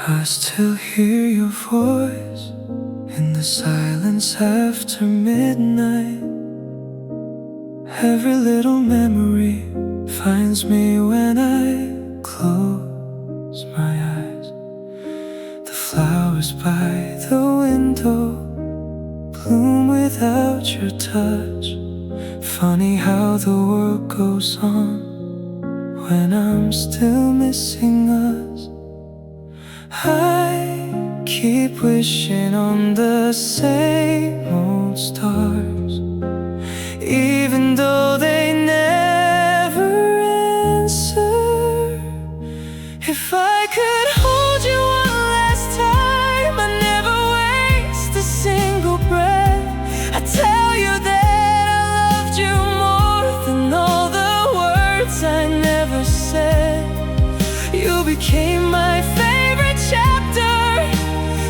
I still hear your voice in the silence after midnight. Every little memory finds me when I close my eyes. The flowers by the window bloom without your touch. Funny how the world goes on when I'm still missing us. I keep wishing on the same old stars, even though they never answer. If I could hold you one last time, I'd never waste a single breath. I'd tell you that I loved you more than all the words I never said. You became my favorite chapter,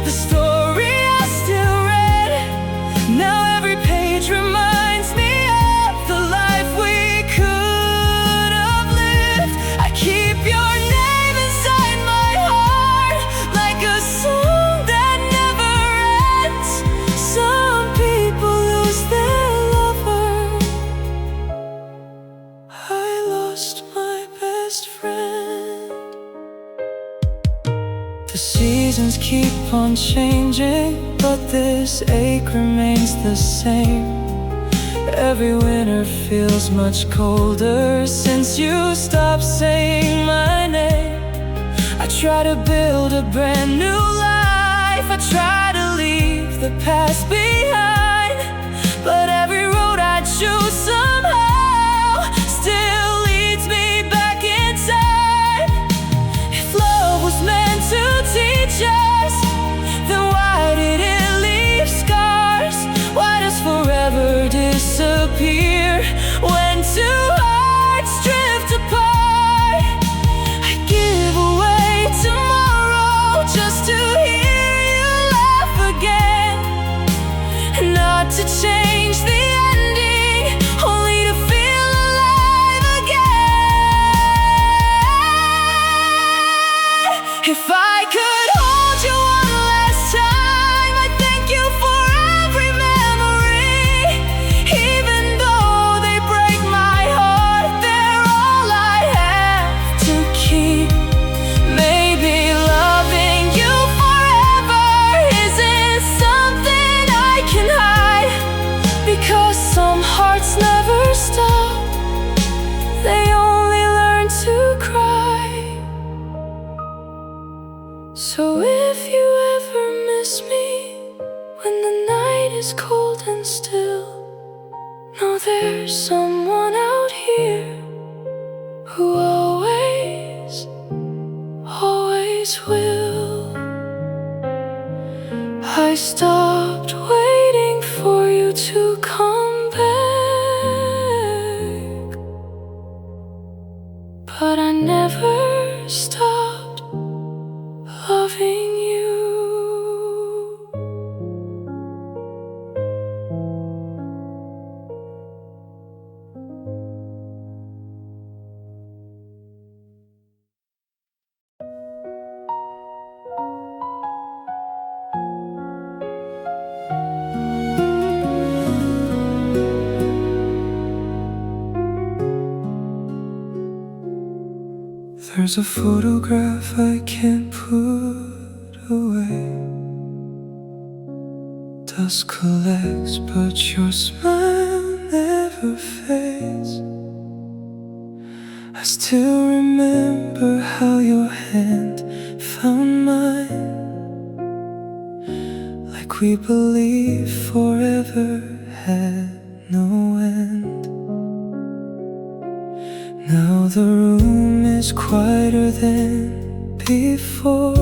the story I still read. Now every page reminds me of the life we could have lived. I keep your name inside my heart like a song that never ends. Some people lose their lover. I lost my best friend. The seasons keep on changing, but this ache remains the same. Every winter feels much colder since you stopped saying my name. I try to build a brand new life, I try to leave the past behind, but every road I choose somehow still leads me back in time. If love was meant to teach us, then why did it leave scars? Why does forever disappear when two hearts drift apart? I give away tomorrow just to hear you laugh again, not to change the ending, only to feel alive again. If I could hold you one last time, I'd thank you for every memory. Even though they break my heart, they're all I have to keep. Maybe loving you forever isn't something I can hide, because some hearts never stop, they only learn to cry. So if you ever miss me when the night is cold and still, know there's someone out here who always, always will. I stopped waiting for you to come back, but I never stopped loving you. There's a photograph I can't put away. Dust collects, but your smile never fades. I still remember how your hand found mine, like we believed forever had no end. Now the room is quieter than before.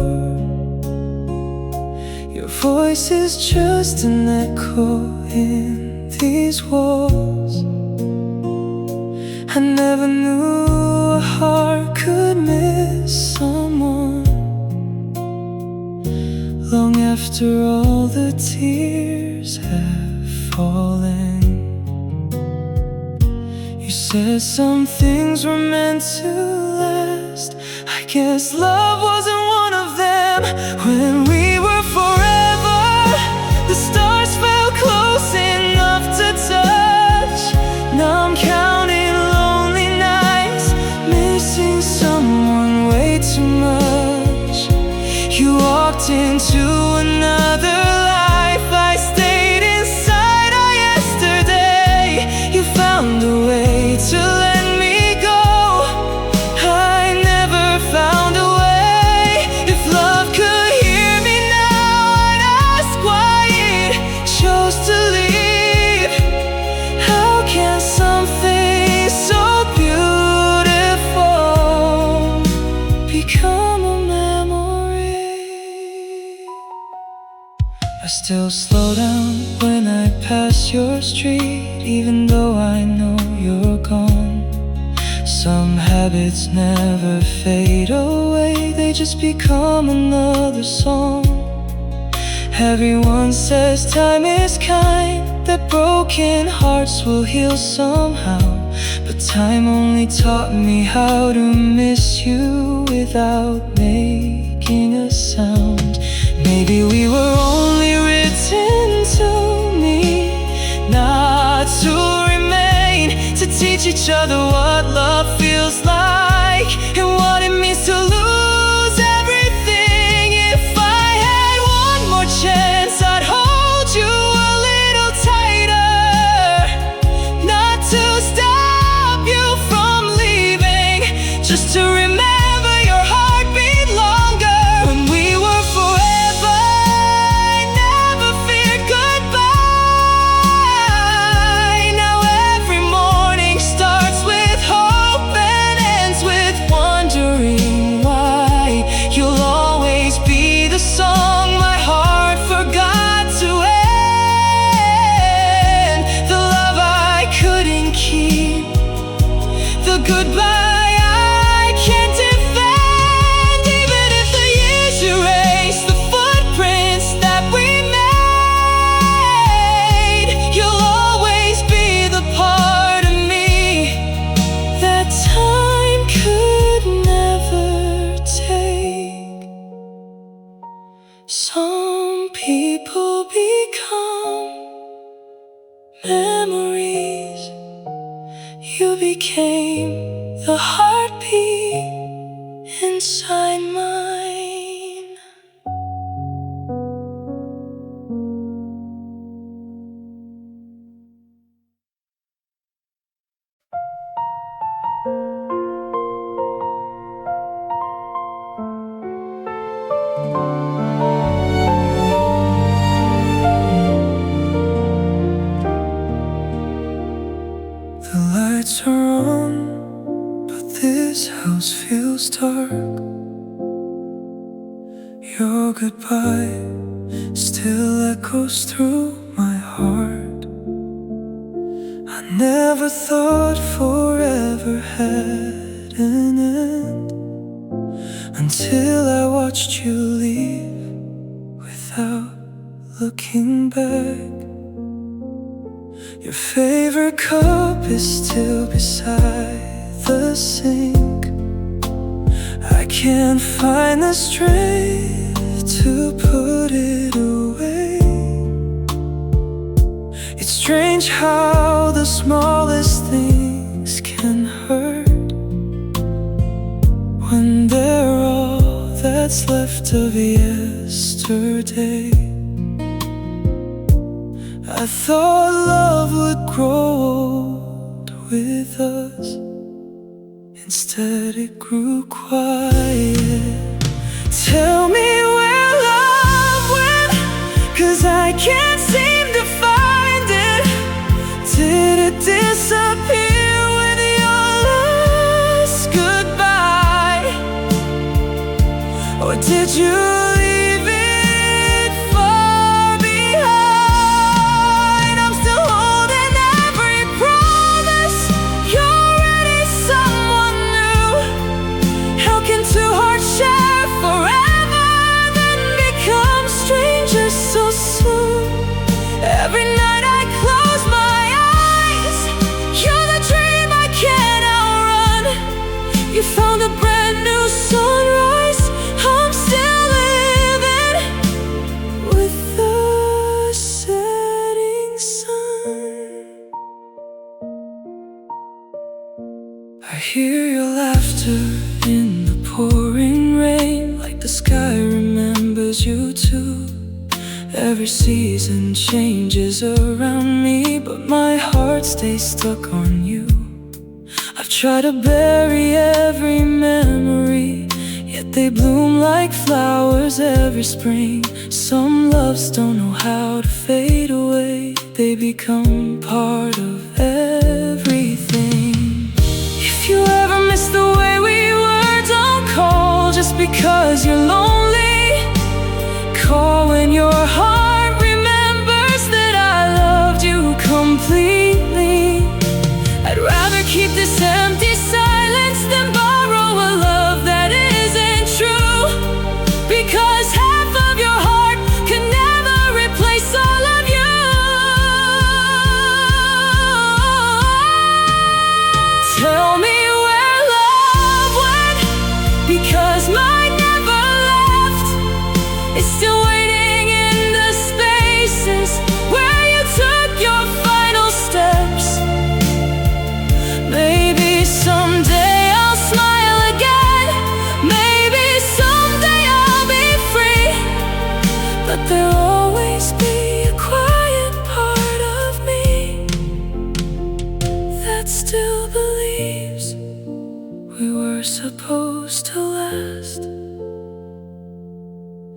Your voice is just an echo in these walls. I never knew a heart could miss someone long after all the tears have fallen. You said some things were meant to last. I guess love wasn't one of them. I still slow down when I pass your street, even though I know you're gone. Some habits never fade away, they just become another song. Everyone says time is kind, that broken hearts will heal somehow. But time only taught me how to miss you without making a sound. Maybe we were only written to meet, not to remain, to teach each other what love feels like and what it means to lose everything. If I had one more chance, I'd hold you a little tighter, not to stop you from leaving, just to remember your heartbeat longer. When we were forever, I never feared goodbye. Now every morning starts with hope and ends with wondering why. You'll always be the song my heart forgot to end, the love I couldn't keep, the goodbye I can't defend. Even if the years erase the footprints that we made, you'll always be the part of me that time could never take. Some people become memories. You became the heartbeat inside mine. The lights are on, but this house feels dark. Your goodbye still echoes through my heart. I never thought forever had an end, until I watched you leave without looking back. Your favorite cup is still beside the sink. I can't find the strength to put it away. It's strange how the smallest things can hurt when they're all that's left of yesterday. I thought love would grow old with us, instead it grew quiet. Tell me where love went, 'cause I can't seem to find it. Did it disappear with your last goodbye, or did you leave it far behind? I'm still holding every promise. You're already someone new. How can two hearts share forever, then become strangers so soon? Every night I close my eyes, you're the dream I can't outrun. You found a brand new sunrise. I'm still living with the setting sun. I hear your laughter in the pouring rain, like the sky remembers you too. Every season changes around me, but my heart stays stuck on you. I've tried to bury every memory, yet they bloom like flowers every spring. Some loves don't know how to fade away, they become part of everything. If you ever miss the way we were, don't call just because you're lonely. Call when your heart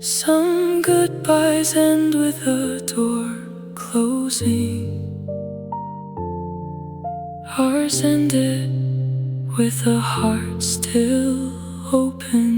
Some goodbyes end with a door closing. Ours ended with a heart still open.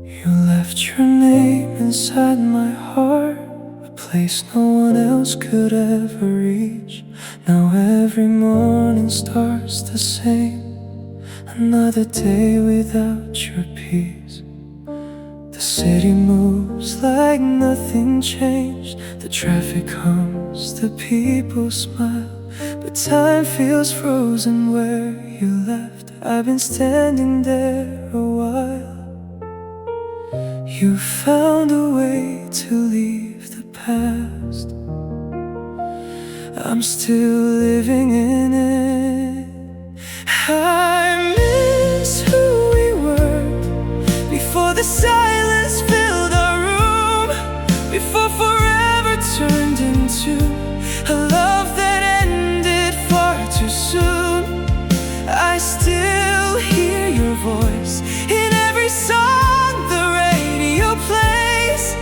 You left your name inside my heart, a place no one else could ever reach. Now every morning starts the same, another day without your peace. The city moves like nothing changed. The traffic hums, the people smile, but time feels frozen where you left. I've been standing there a while. You found a way to leave the past. I'm still living in it. I miss who we were before the silence filled our room, before forever turned into a love that ended far too soon. I still hear your voice in every song the radio plays.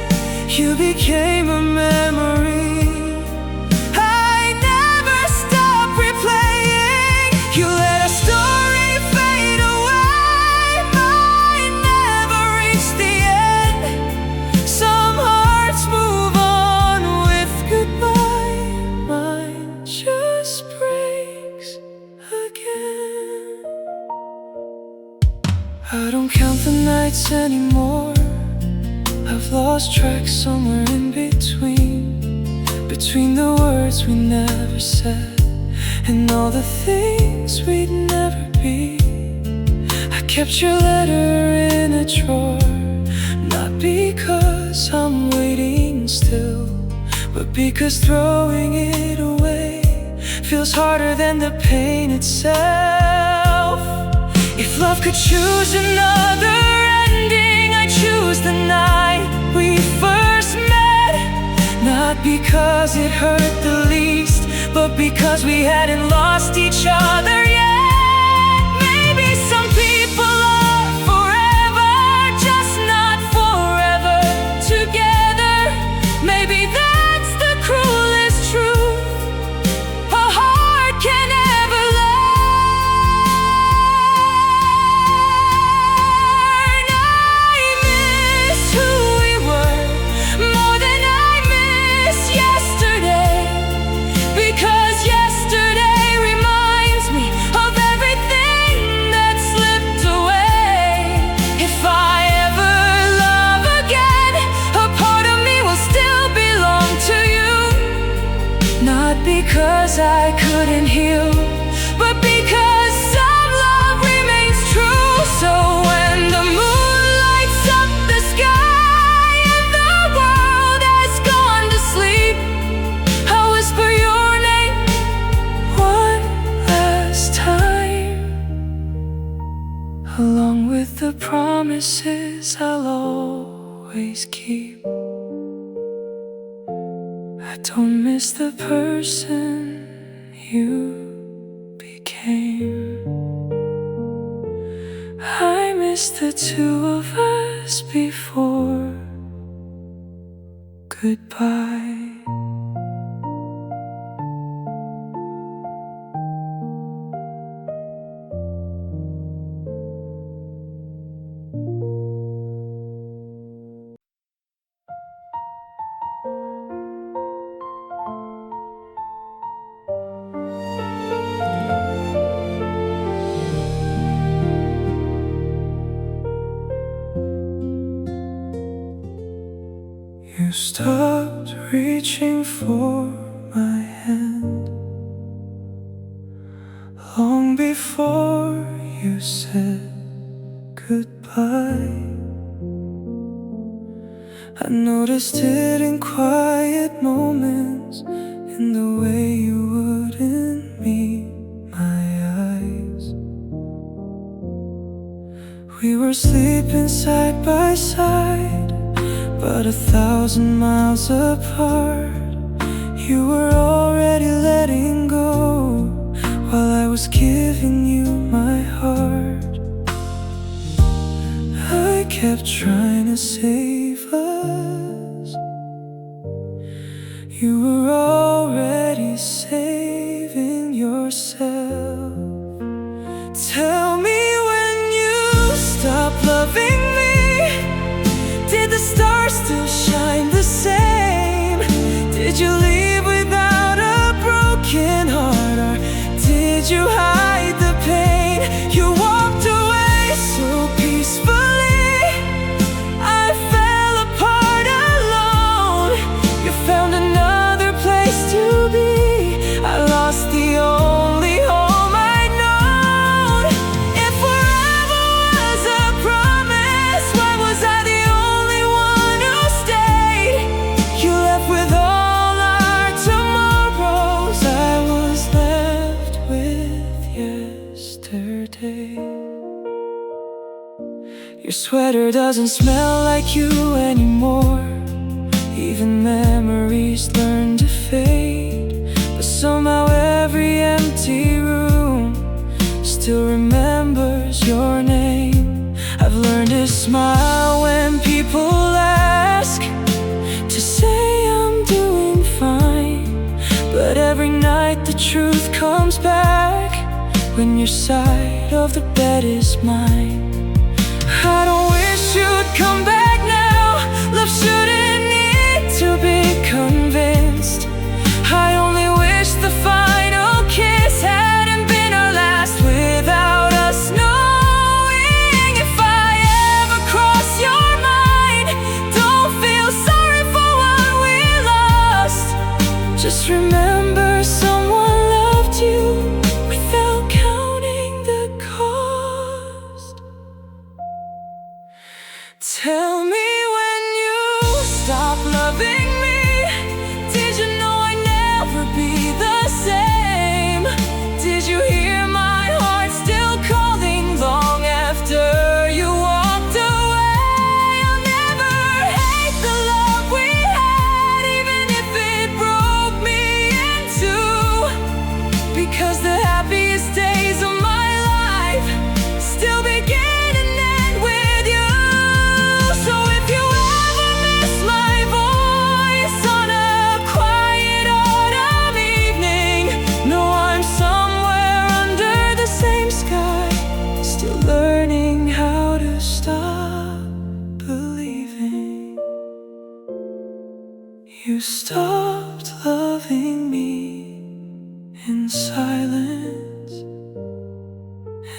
You became a memory I don't count the nights anymore. I've lost track somewhere in between the words we never said and all the things we'd never be. I kept your letter in a drawer, not because I'm waiting still, but because throwing it away feels harder than the pain itself. If love could choose another ending, I'd choose the night we first met. Not because it hurt the least, but because we hadn't lost each other yet. Maybe some people are forever, just not forever together. Maybe that's the cruelest truth a heart can ever learn. I miss who we were more than I miss yesterday, because yesterday reminds me of everything that slipped away. If I ever love again, a part of me will still belong to you. Not because I couldn't heal, but because some love remains true. So when the moon lights up the sky and the world has gone to sleep, I'll whisper your name one last time, along with the promises I'll always keep. I don't miss the person you became. I miss the two of us before goodbye. You stopped reaching for my hand long before you said goodbye. I noticed it in quiet moments, in the way you wouldn't meet my eyes. We were sleeping side by side, but 1,000 miles apart. You were already letting go while I was giving you my heart. I kept trying to save us. You were already saving yourself. Tell me when you stopped loving me. Did the stars still shine the same? Did you leave without a broken heart? Or did you hide the pain? You walked away so peacefully. I fell apart alone. You found another place to be. I lost the only home I'd known. If forever was a promise, why was I the only one who stayed? You left with all our tomorrows. I was left with yesterday. Your sweater doesn't smell like you anymore. Even memories learn to fade. But somehow every empty room still remembers your name. I've learned to smile when people ask, to say I'm doing fine. But every night the truth comes back when your side of the bed is mine. I don't wish you'd come back now. Love shouldn't need to be convinced. I only wish the final kiss hadn't been our last, without us knowing. If I ever cross your mind, don't feel sorry for what we lost. Just remember someone loved you without counting the cost. Tell me when you stopped loving me. Did you know I'd never be the same? Did you hear my heart still calling long after you walked away? I'll never hate the love we had, even if it broke me in two. Because the happiest days of my life still begin and end with you. So if you ever miss my voice on a quiet autumn evening, know I'm somewhere under the same sky, still learning how to stop believing. You stopped loving me in silence,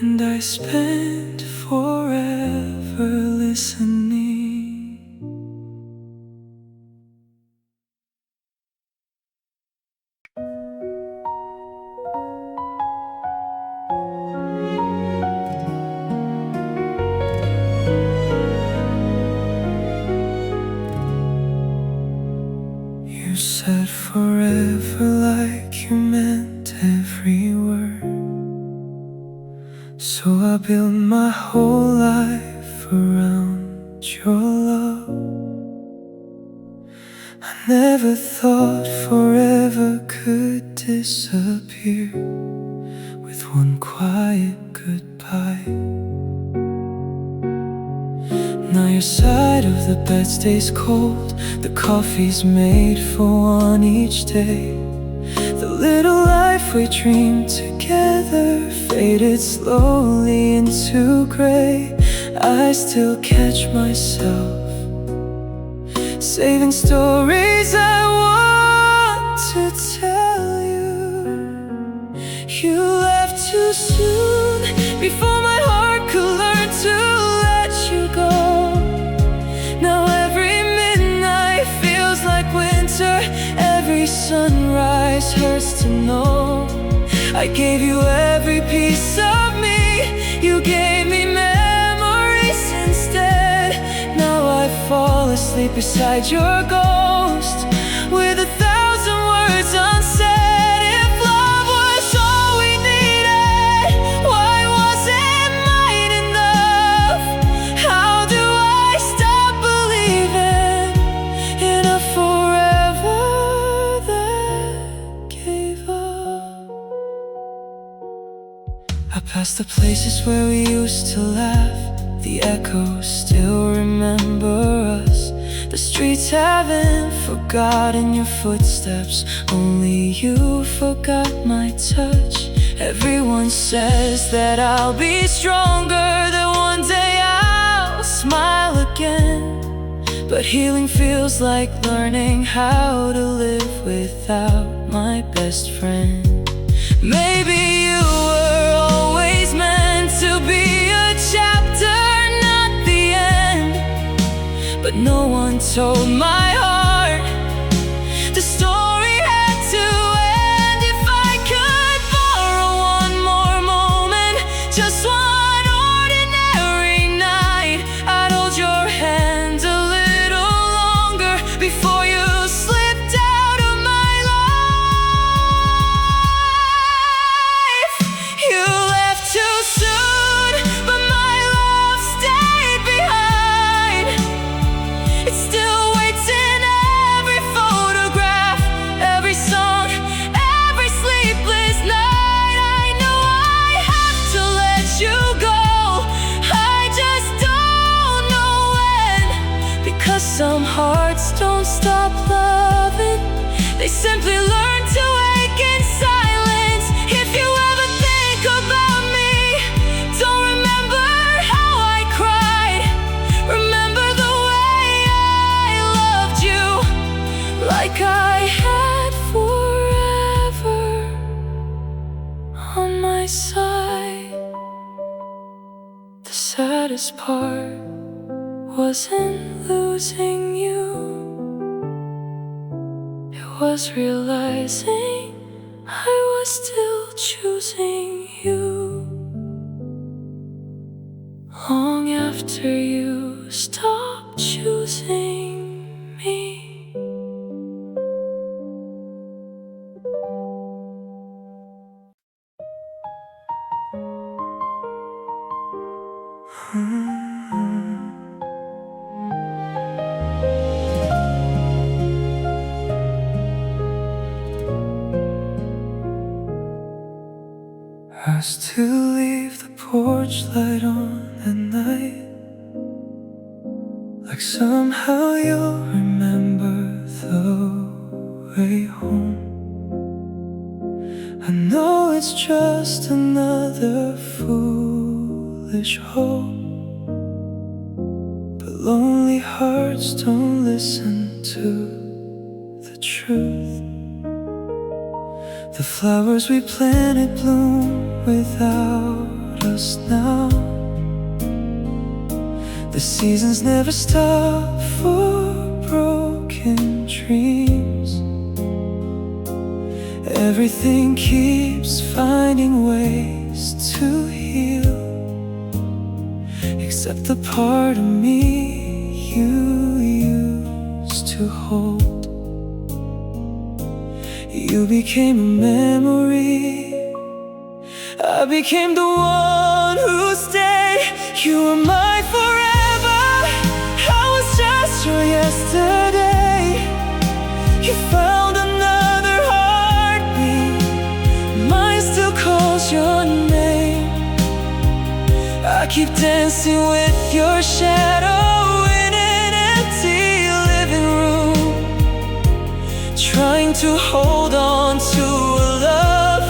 and I spent forever listening. You said forever like you meant every word. So I built my whole life around your love. I never thought forever could disappear with one quiet goodbye. Now your side of the bed stays cold. The coffee's made for one each day. The little life we dreamed together faded slowly into gray. I still catch myself saving stories I want to tell you. You left too soon, before my heart could learn to let you go. Now every midnight feels like winter. Every sunrise hurts to know I gave you every piece of me. You gave me memories instead. Now I fall asleep beside your ghost with 1,000 words unsaid. If love was all we needed, why wasn't mine enough? How do I stop believing Past the places where we used to laugh, the echoes still remember us. The streets haven't forgotten your footsteps, only you forgot my touch. Everyone says that I'll be stronger, that one day I'll smile again. But healing feels like learning how to live without my best friend. Maybe you were always meant to be a chapter, not the end. But no one told my heart the story had to end. If I could borrow one more moment, just one ordinary night, I'd hold your hand a little longer before you slipped out of my life. You left too soon, but my love stayed behind. It still waits in every photograph, every song, every sleepless night. I know I have to let you go, I just don't know when. Because some hearts don't stop loving, they simply learn to wake in silence. If you ever think about me, don't remember how I cried. Remember the way I loved you, like I had forever on my side. The saddest part wasn't losing you, it was realizing I was still choosing you. Long after you stopped choosing me. Asked to leave the porch light on at night, like somehow you'll remember the way home. I know it's just another foolish hope, but lonely hearts don't listen to the truth. The flowers we planted bloom without us now. The seasons never stop for broken dreams. Everything keeps finding ways to heal, except the part of me you used to hold. You became a memory, I became the one who stayed. You were my forever, I was just your yesterday. You found another heartbeat, mine still calls your name. I keep dancing with your shadow in an empty living room, trying to hold on to a love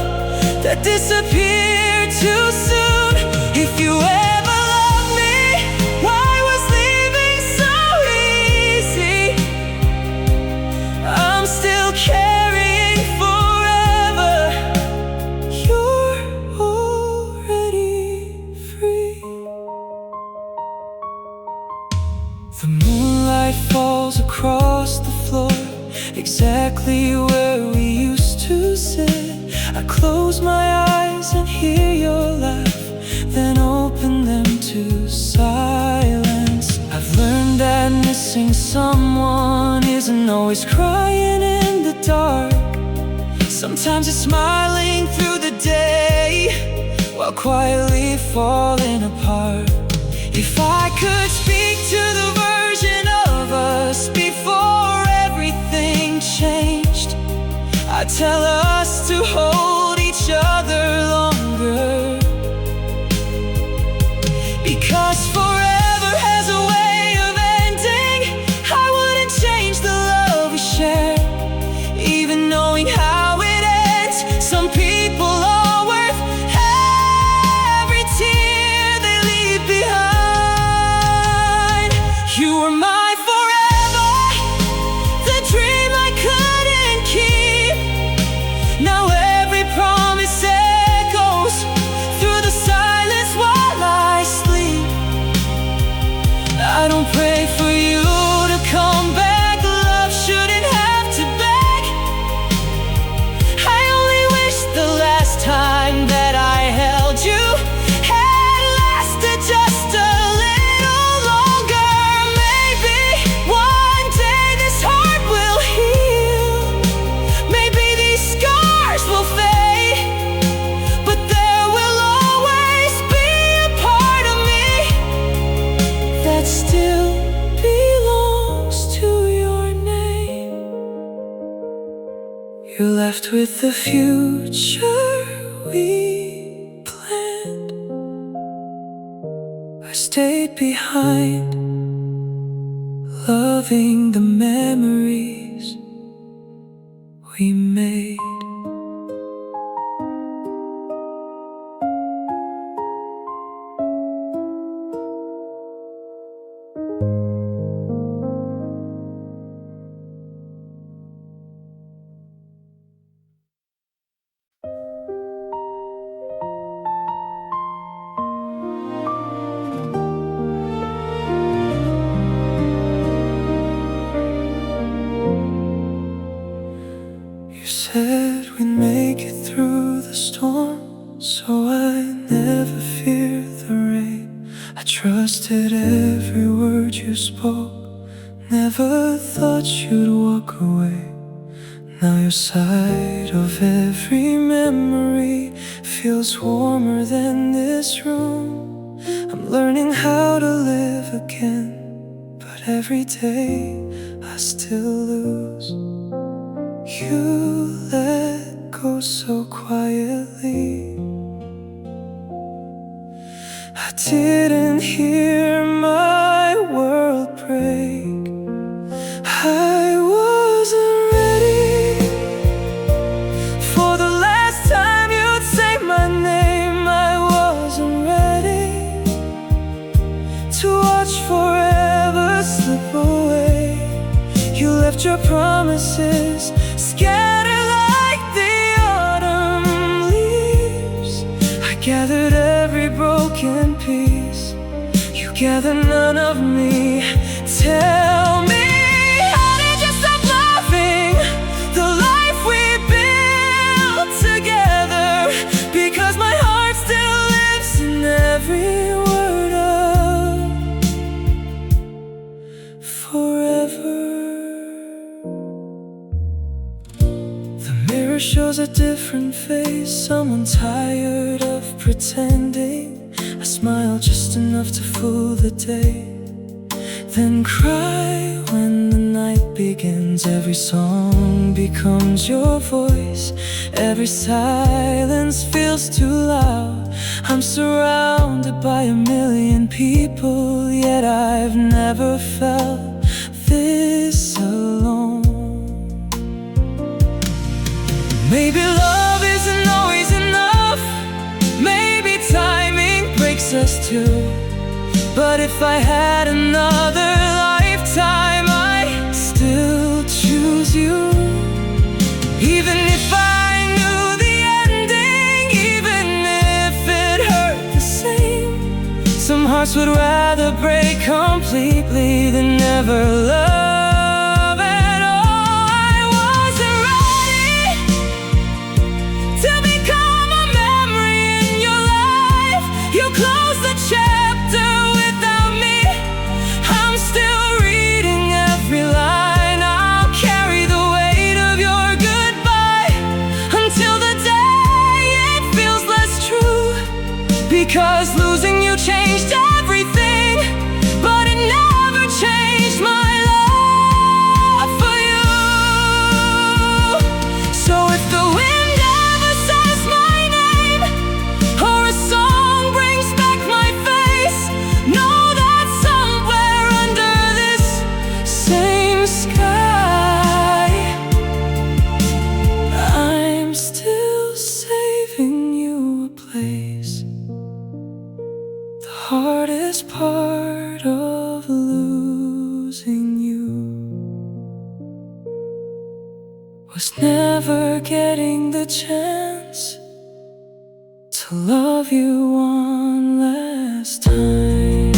that disappeared too soon. If you ever loved me, why was leaving so easy? I'm still carrying forever, you're already free. The moonlight falls across the floor, exactly where we used to sit. I close my eyes and hear your laugh, then open them to silence. I've learned that missing someone isn't always crying in the dark. Sometimes it's smiling through the day while quietly falling apart. If I could speak to the version of us before everything changed, I'd tell us to hold each other longer. You left with the future we planned. I stayed behind, loving the memories we made. You said we'd make it through the storm, so I never feared the rain. I trusted every word you spoke, never thought you'd walk away. Now your side of every memory feels warmer than this room. I'm learning how to live again, but every day I still lose. You let go so quietly. I didn't hear my world break. I wasn't ready for the last time you'd say my name. I wasn't ready to watch forever slip away. You left your promises scattered like the autumn leaves. I gathered every broken piece, you gathered none of me. Tell me, how did you stop loving the life we built together? Because my heart still lives in every word of forever. Mirror shows a different face, someone tired of pretending. I smile just enough to fool the day, then cry when the night begins. Every song becomes your voice, every silence feels too loud. I'm surrounded by a million people, yet I've never felt this alone. Maybe love isn't always enough, maybe timing breaks us too. But if I had another lifetime, I'd still choose you. Even if I knew the ending, even if it hurt the same. Some hearts would rather break completely than never love. Because losing you changed everything, but it never changed my love for you. So if the wind ever says my name, or a song brings back my face, know that somewhere under this same sky, I'm still saving you a place. Hardest part of losing you was never getting the chance to love you one last time.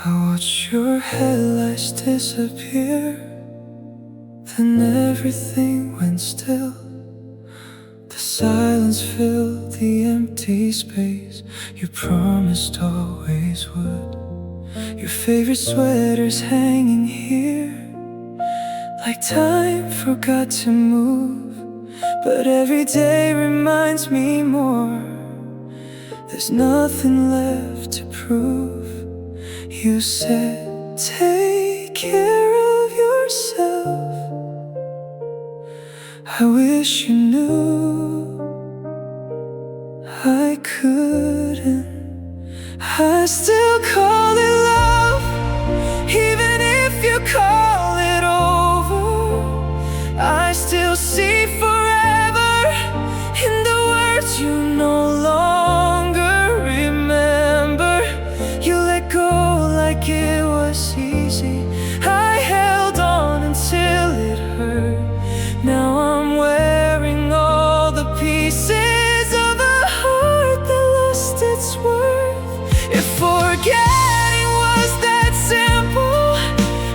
I watch your headlights disappear, then everything went still. The silence filled the empty space you promised always would. Your favorite sweater's hanging here, like time forgot to move. But every day reminds me more. There's nothing left to prove. You said, take care of yourself. I wish you knew I couldn't. I still call it love, even if you call it over. I still see forever in the words you no longer remember. You let go like it was easy. I held on until it hurt. Now I'm wearing all the pieces of a heart that lost its worth. If forgetting was that simple,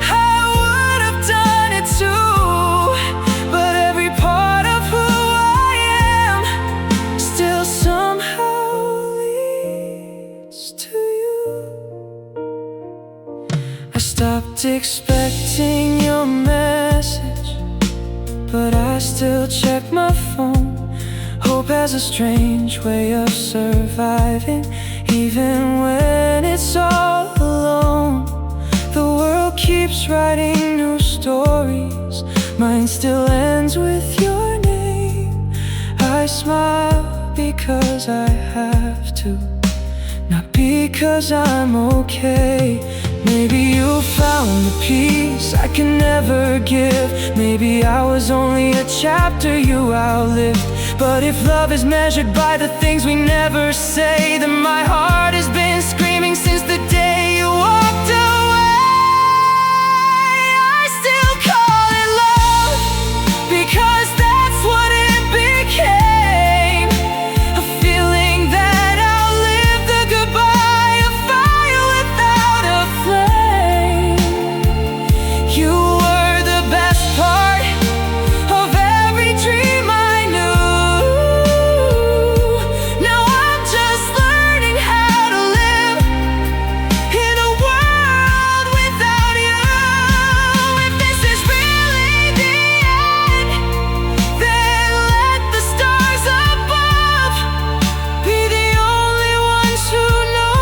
I would have done it too. But every part of who I am still somehow leads to you. I stopped expecting your message, but I still check my phone. Hope has a strange way of surviving, even when it's all alone. The world keeps writing new stories. Mine still ends with your name. I smile because I have to, not because I'm okay. Maybe you found the peace I can never give. Maybe I was only a chapter you outlived. But if love is measured by the things we never say, then my heart has been screaming since the day you walked away. I still call it love, because that's what it became. A feeling that outlived the goodbye, a fire without a flame. You were the best part of every dream I knew. Now I'm just learning how to live in a world without you. If this is really the end, then let the stars above be the only ones who know.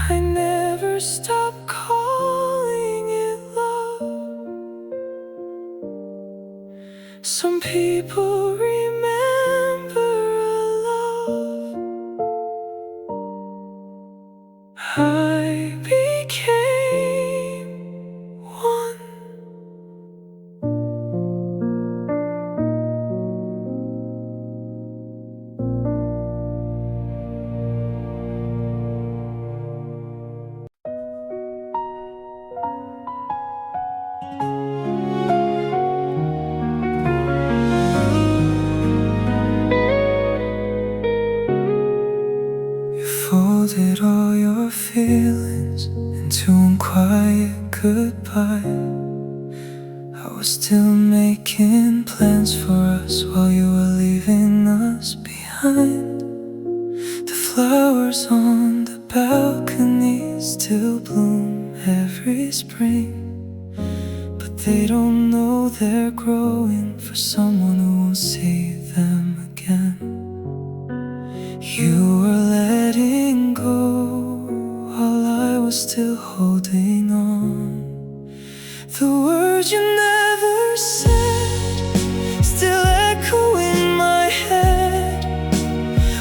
I never stop calling it love. Some people remember a love I became one. You folded all your feelings into one quiet goodbye. I was still making plans for us while you were leaving us behind. The flowers on the balcony still bloom every spring, but they don't know they're growing for someone who won't see them again. You were letting go while I was still holding on. The words you never said still echo in my head.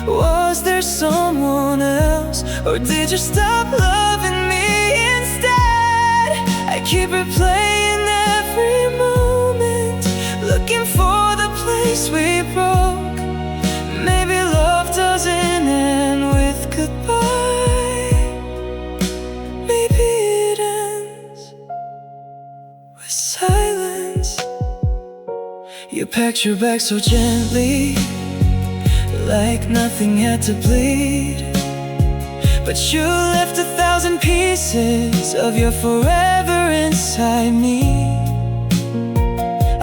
Was there someone else, or did you stop loving me instead? I keep replaying every moment, looking for the place we broke. Maybe love doesn't end with goodbye. Maybe it ends with silence. You packed your bag so gently, like nothing had to bleed. But you left 1,000 pieces of your forever inside me.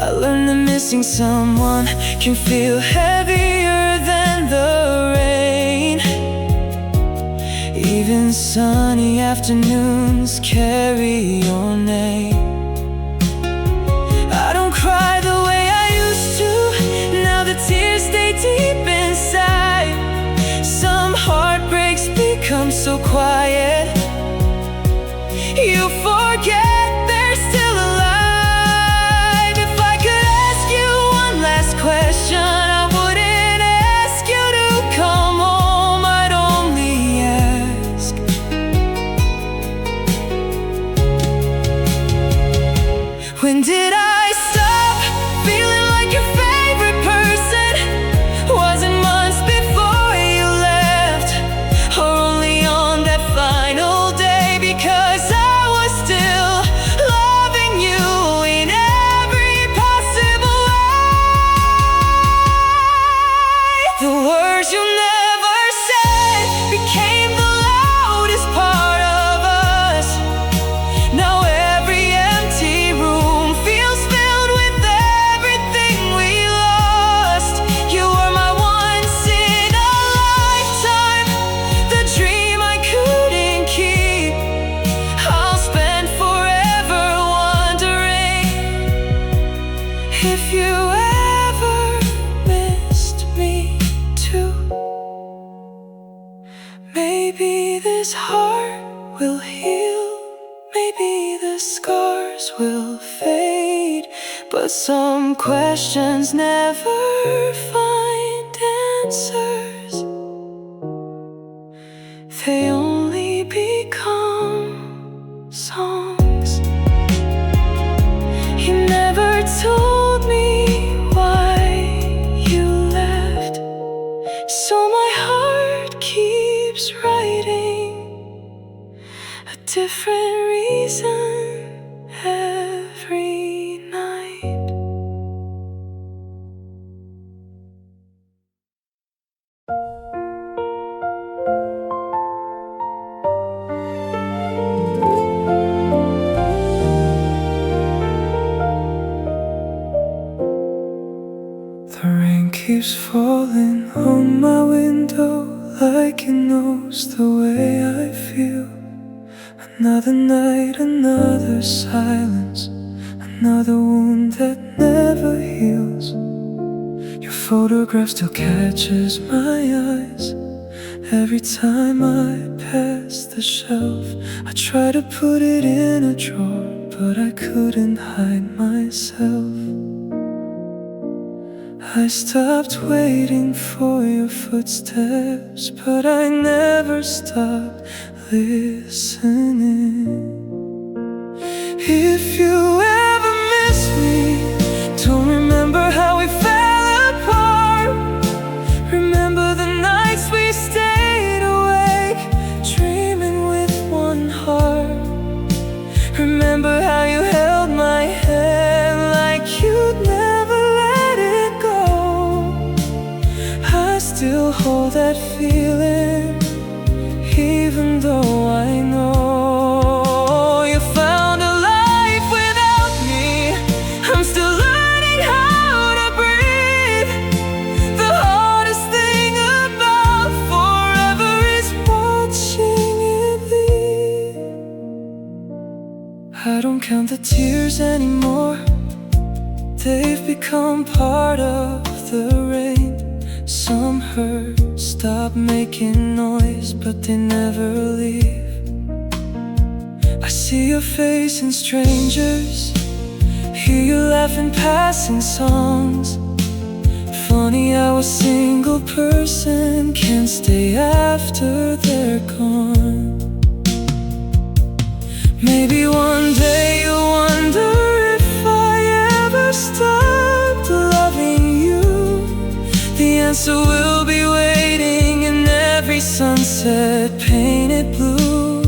I learned that missing someone can feel heavier than the rain. Even sunny afternoons carry your name. I don't cry the way I used to, now the tears stay deep inside. Some heartbreaks become so quiet, you forget they're still alive. If I could ask you one last question, I wouldn't ask you to come home, I'd only ask, when did I stop feeling like your favorite person? Was it months before you left, or only on that final day? Because I was still loving you in every possible way. The words you never said became the loudest part of us. Now every empty room feels filled with everything we lost. You were my once in a lifetime, the dream I couldn't keep. I'll spend forever wondering if you ever missed me too. Maybe this heart will heal, maybe the scars will fade, but some questions never find answers. They only become songs. You never told me why you left, so my heart keeps writing a different reason every night. The rain keeps falling on my window like it knows the way I feel. Another night, another silence, another wound that never heals. Your photograph still catches my eyes. Every time I pass the shelf, I try to put it in a drawer, but I couldn't hide myself. I stopped waiting for your footsteps, but I never stopped listening. If you ever miss me, don't remember how we fell apart. Remember the nights we stayed awake, dreaming with one heart. Remember how you held my hand like you'd never let it go. I still hold that feeling, even though I know you found a life without me. I'm still learning how to breathe. The hardest thing about forever is watching it leave. I don't count the tears anymore, they've become part of the rain. Some hurt, stop making noise, but they never leave. I see your face in strangers, hear you laugh in passing songs. Funny how a single person can stay after they're gone. Maybe one day you'll wonder if I ever stopped loving you. The answer will be waiting in every sunset painted blue.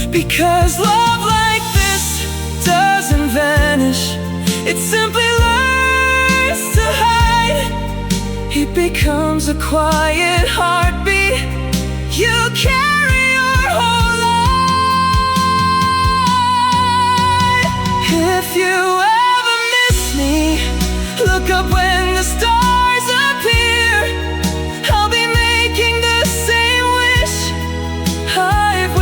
Because love like this doesn't vanish, it simply learns to hide. It becomes a quiet heartbeat you carry your whole life. If you ever miss me, look up when the stars appear. I'll be making the same wish I've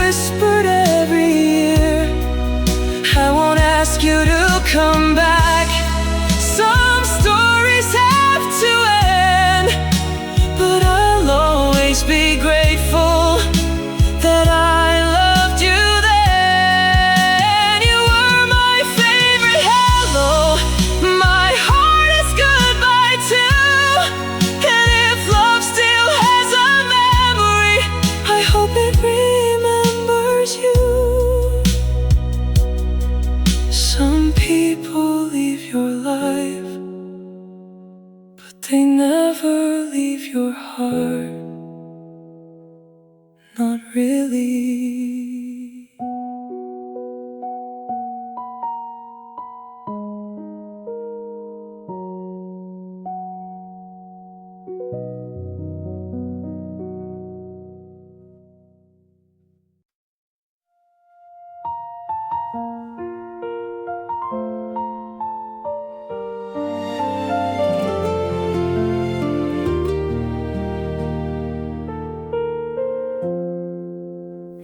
never leave your heart, not really.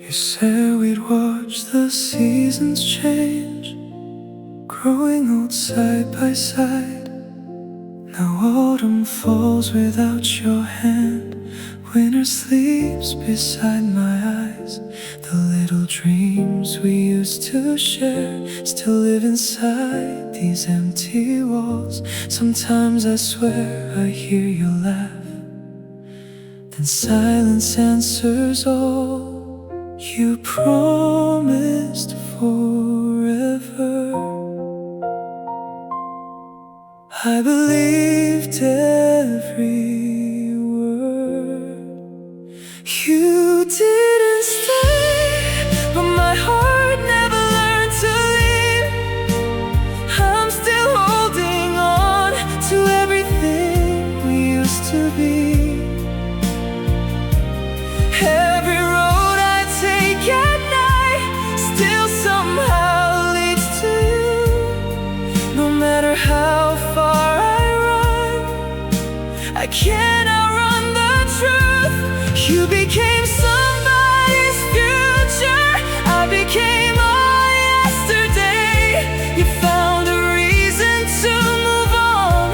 You said we'd watch the seasons change, growing old side by side. Now autumn falls without your hand, winter sleeps beside my eyes. The little dreams we used to share still live inside these empty walls. Sometimes I swear I hear you laugh, then silence answers all. You promised forever. I believed every word. You didn't stay, but my heart never learned to leave. I'm still holding on to everything we used to be. Every road I take at night still somehow leads to you. No matter how far I run, I can't outrun the truth. You became somebody's future, I became all yesterday. You found a reason to move on,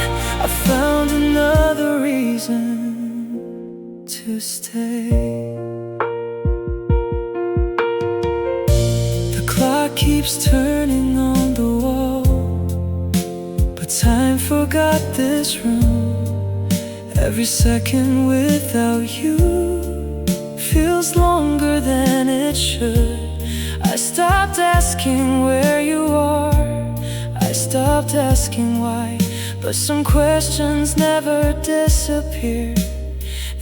I found another reason to stay. Keeps turning on the wall, but time forgot this room. Every second without you feels longer than it should. I stopped asking where you are, I stopped asking why. But some questions never disappear,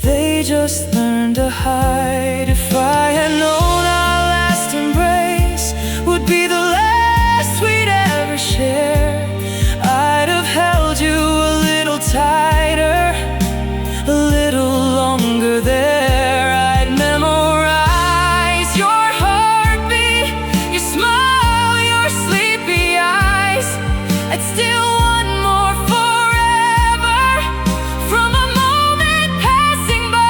they just learn to hide. If I had known our last embrace would be the last we'd ever share, I'd have held you a little tighter, a little longer there. I'd memorize your heartbeat, your smile, your sleepy eyes. I'd steal one more forever from a moment passing by.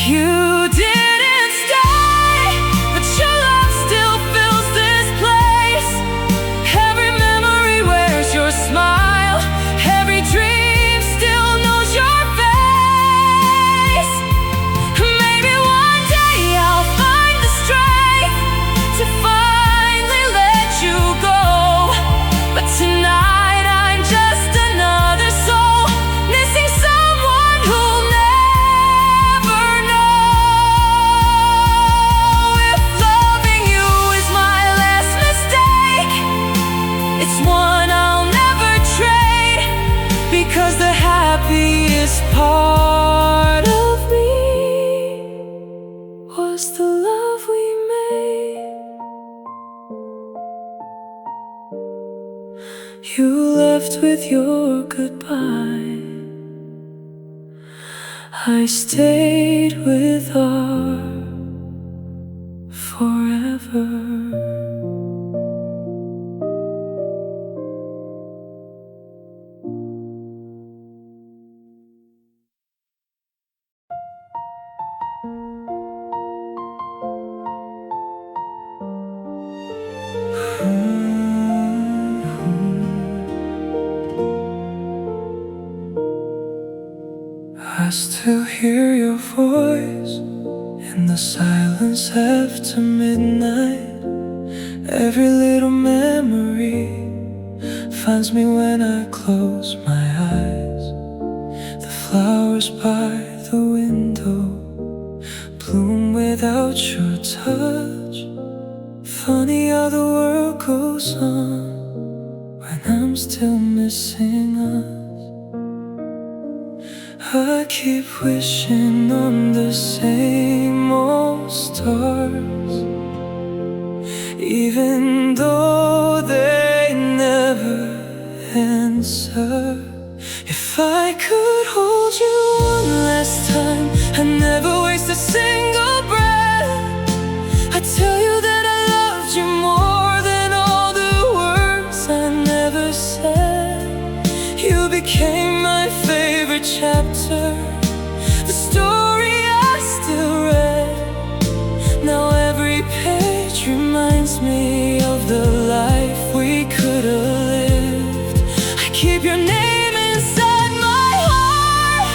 You didn't stay, but your love still fills this place. Every memory wears your smile, every dream still knows your face. Maybe one day I'll find the strength to finally let you go, but tonight I'm just another soul missing someone who'll never know. If loving you is my last mistake, it's one I'll never trade, because the happiest part of me was the love we made. You left with your goodbye, I stayed with our forever. I still hear your voice in the silence after midnight. Every little memory finds me when I close my eyes. The flowers by the window bloom without your touch. Funny how the world goes on when I'm still missing missing us. I keep wishing on the same old stars, even though they never answer. If I could hold you one last time, I'd never waste a single breath. I'd tell you that I loved you more than all the words I never said. You became my favorite chapter, the story I still read. Now every page reminds me of the life we could have lived. I keep your name inside my heart,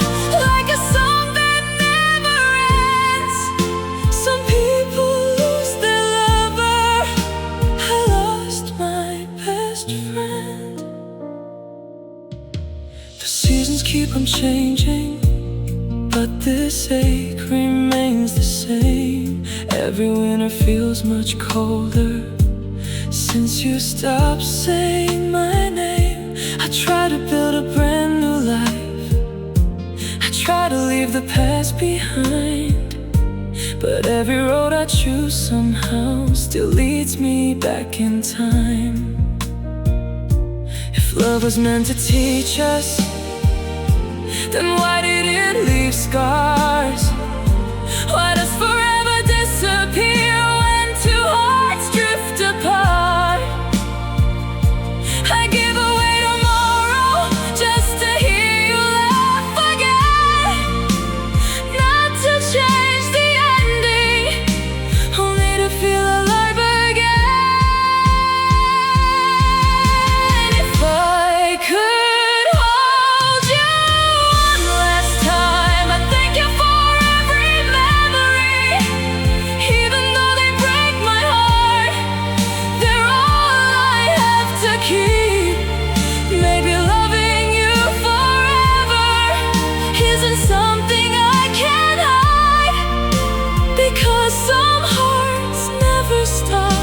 like a song that never ends. Some people lose their lover, I lost my best friend. The seasons keep on changing, but this ache remains the same. Every winter feels much colder since you stopped saying my name. I try to build a brand new life, I try to leave the past behind, but every road I choose somehow still leads me back in time. If love was meant to teach us, then why did it leave scars? Why does forever disappear when two hearts drift apart? I give away tomorrow just to hear you laugh again, not to change the ending, only to feel alive again. If I could hold you one last time, I'd thank you for every memory. Even though they break my heart, they're all I have to keep. Maybe loving you forever isn't something I can hide, because some hearts never stop,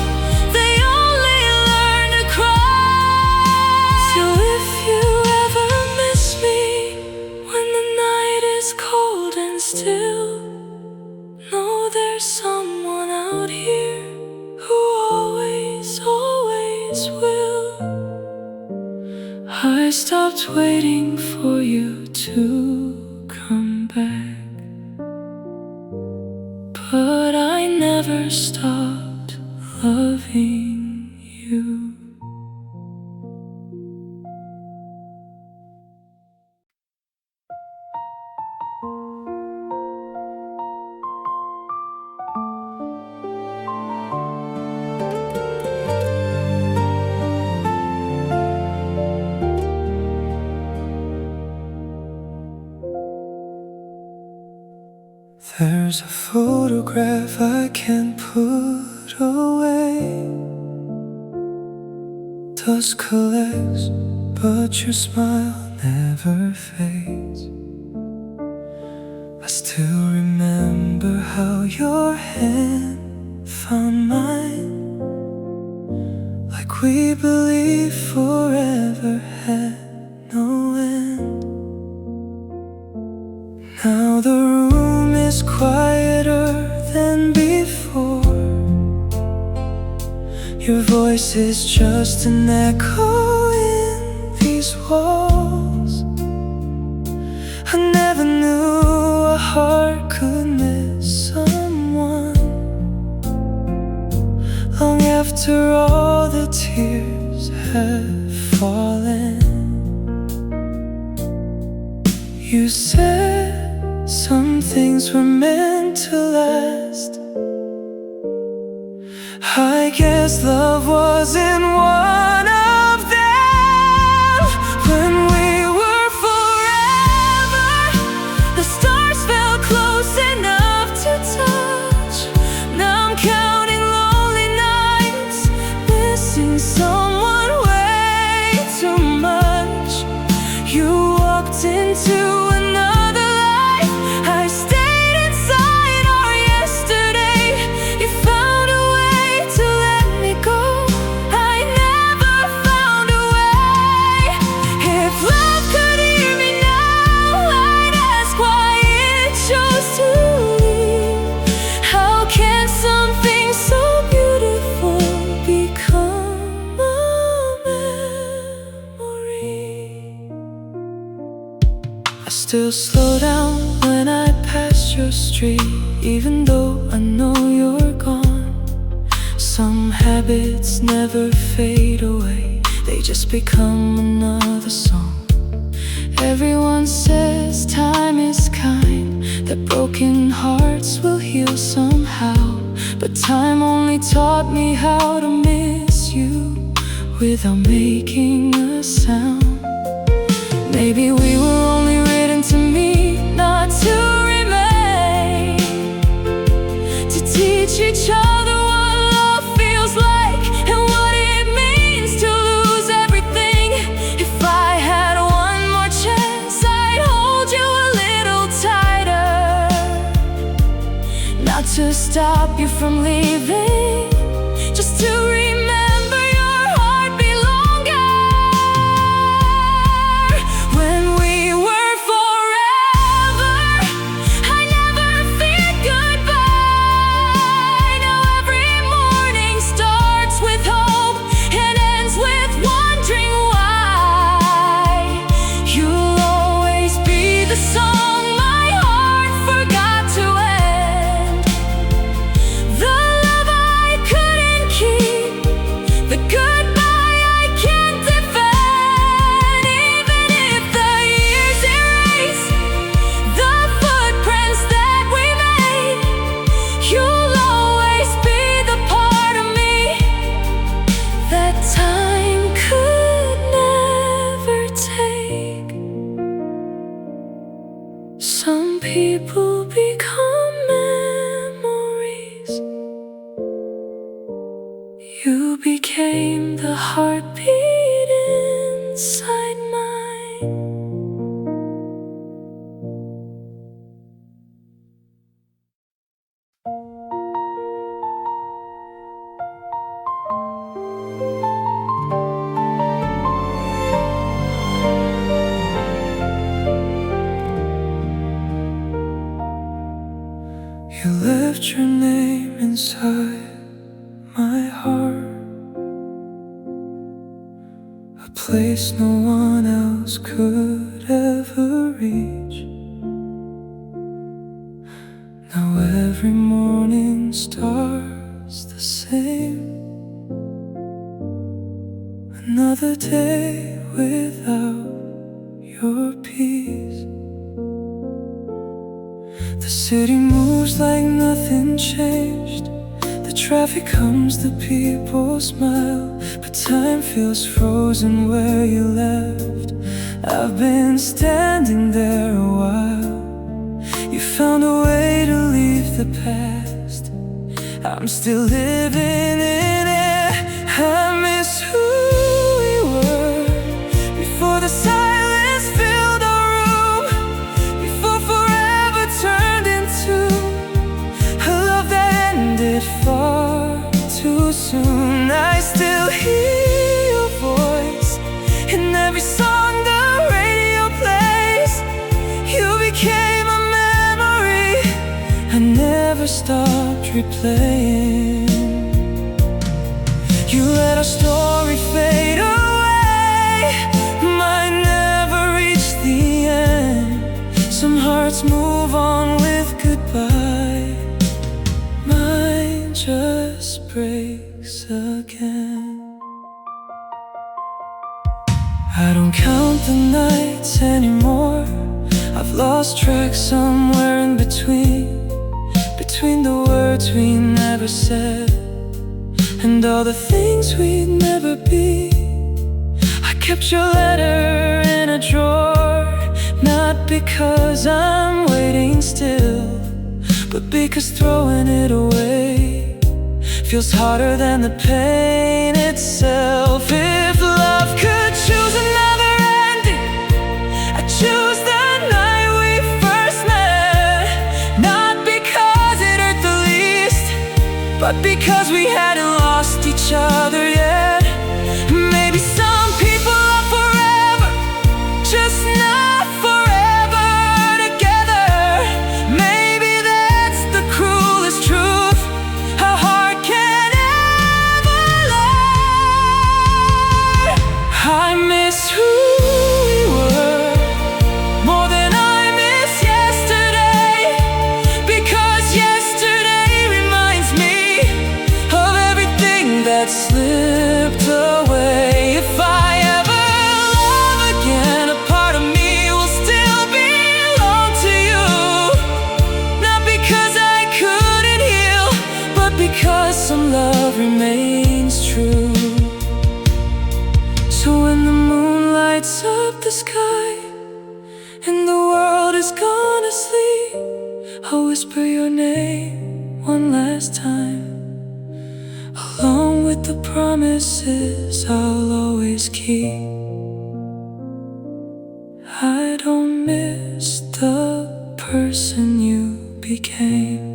they only learn to cry. So if you ever miss me when the night is cold and still, know there's someone out here who always, always will. I stopped waiting for you to come back, but I never stopped loving you. There's a photograph I can't put away. Dust collects, but your smile never fades. I still remember how your hand found mine, like we believed forever had no end. Now the room is quieter than before. Your voice is just an echo in these walls. I never knew a heart could miss someone long after all the tears have fallen. You said some things were meant to last. I guess love wasn't one of them. When we were forever, the stars felt close enough to touch. Now I'm counting lonely nights, missing someone way too much. You walked into another life, I stayed inside our yesterday. You found a way to let me go, I never found a way. I still slow down when I pass your street, even though I know you're gone. Some habits never fade away, they just become another song. Everyone says time is kind, that broken hearts will heal somehow. But time only taught me how to miss you without making a sound. Maybe we were only written to meet, not to remain, to teach each other what love feels like and what it means to lose everything. If I had one more chance, I'd hold you a little tighter, not to stop you from leaving, just to remember your heartbeat longer. When we were forever, I never feared goodbye. Now every morning starts with hope and ends with wondering why. You'll always be the song my heart forgot to end, the love I couldn't keep, the goodbye I can't defend. Even if the years erase the footprints that we made, you'll always be the part of me that time could never take. Some people become memories. You became the heartbeat inside mine. You left your name inside my heart, a place no one else could ever reach. Now every morning starts the same, another day without your peace. The city moves like nothing changed, the traffic comes, the people smile, but time feels frozen where you left. I've been standing there a while. You found a way to leave the past, I'm still living in it. I miss who we were before the silence filled our room, before forever turned into a love that ended far too soon. I still hear your voice in every song the radio plays. You became a memory I never stopped replaying. You let our story fade away, mine never reached the end. Some hearts move on with goodbye, mine just breaks again. I don't count the nights anymore, I've lost track somewhere in between the words we never said and all the things we'd never be. I kept your letter in a drawer, not because I'm waiting still, but because throwing it away feels harder than the pain itself. If love could choose another ending, I'd choose the night we first met. Not because it hurt the least, but because we hadn't lost each other yet. Maybe some people are forever, just not forever together. Maybe that's the cruelest truth a heart can ever learn. I miss who we were more than I was gonna sleep, I'll whisper your name one last time, along with the promises I'll always keep. I don't miss the person you became.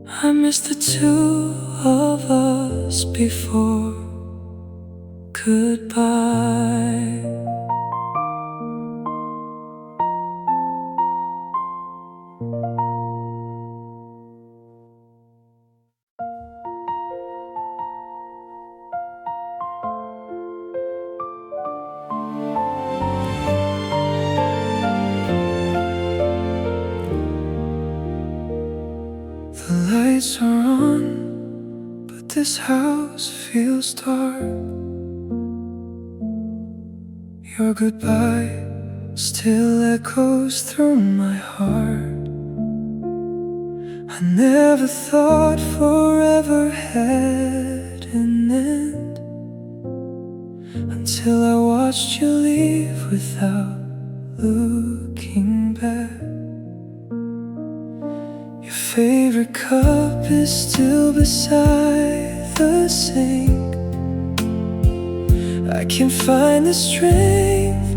I miss the two of us before goodbye. The lights are on, but this house feels dark. Your goodbye still echoes through my heart. I never thought forever had an end, until I watched you leave without looking back. Your favorite cup is still beside the sink. I can't find the strength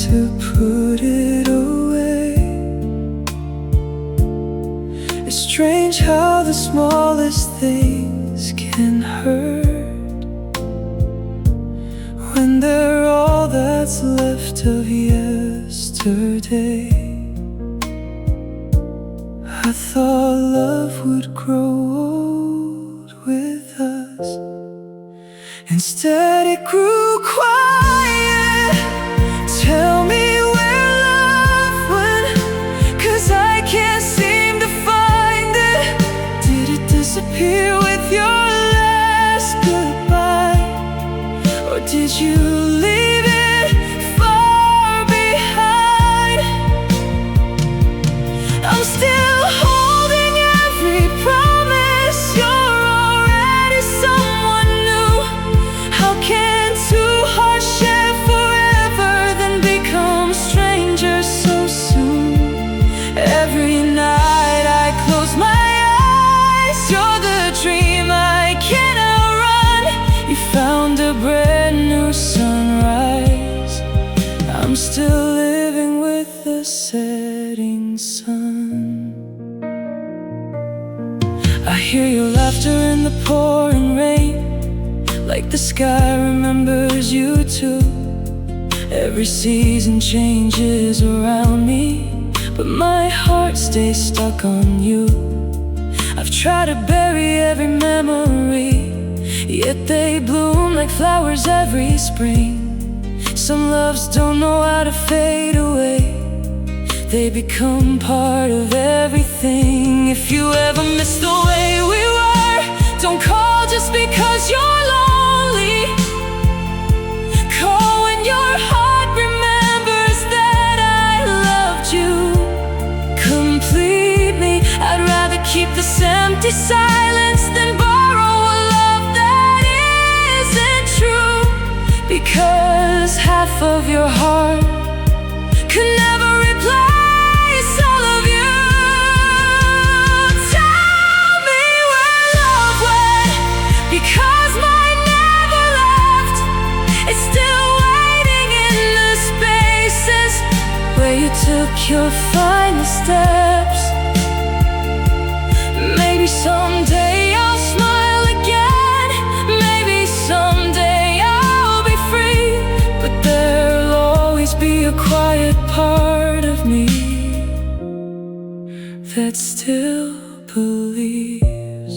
to put it away. It's strange how the smallest things can hurt, when they're all that's left of yesterday. I thought love would grow old with us. Instead it grew quiet. Tell me where love went, 'cause I can't seem to find it. Did it disappear with your last goodbye, or did you leave it far behind? I'm still holding every promise. You're already someone new. How can two hearts share forever, then become strangers so soon? Every night I close my eyes, you're the dream I can't outrun. You found a brand new sunrise. I'm still living with the setting sun. I hear your laughter in the pouring rain, like the sky remembers you too. Every season changes around me, but my heart stays stuck on you. I've tried to bury every memory, yet they bloom like flowers every spring. Some loves don't know how to fade away, they become part of everything. If you ever miss the way we were, don't call just because you're lonely. Call when your heart remembers that I loved you completely. I'd rather keep this empty silence than borrow a love that isn't true, because half of your heart could never replace all of you. Tell me where love went, because mine never left. It's still waiting in the spaces where you took your final steps. Maybe someday I'll smile again, maybe someday I'll be free, but there'll always be a quiet part of me that still believes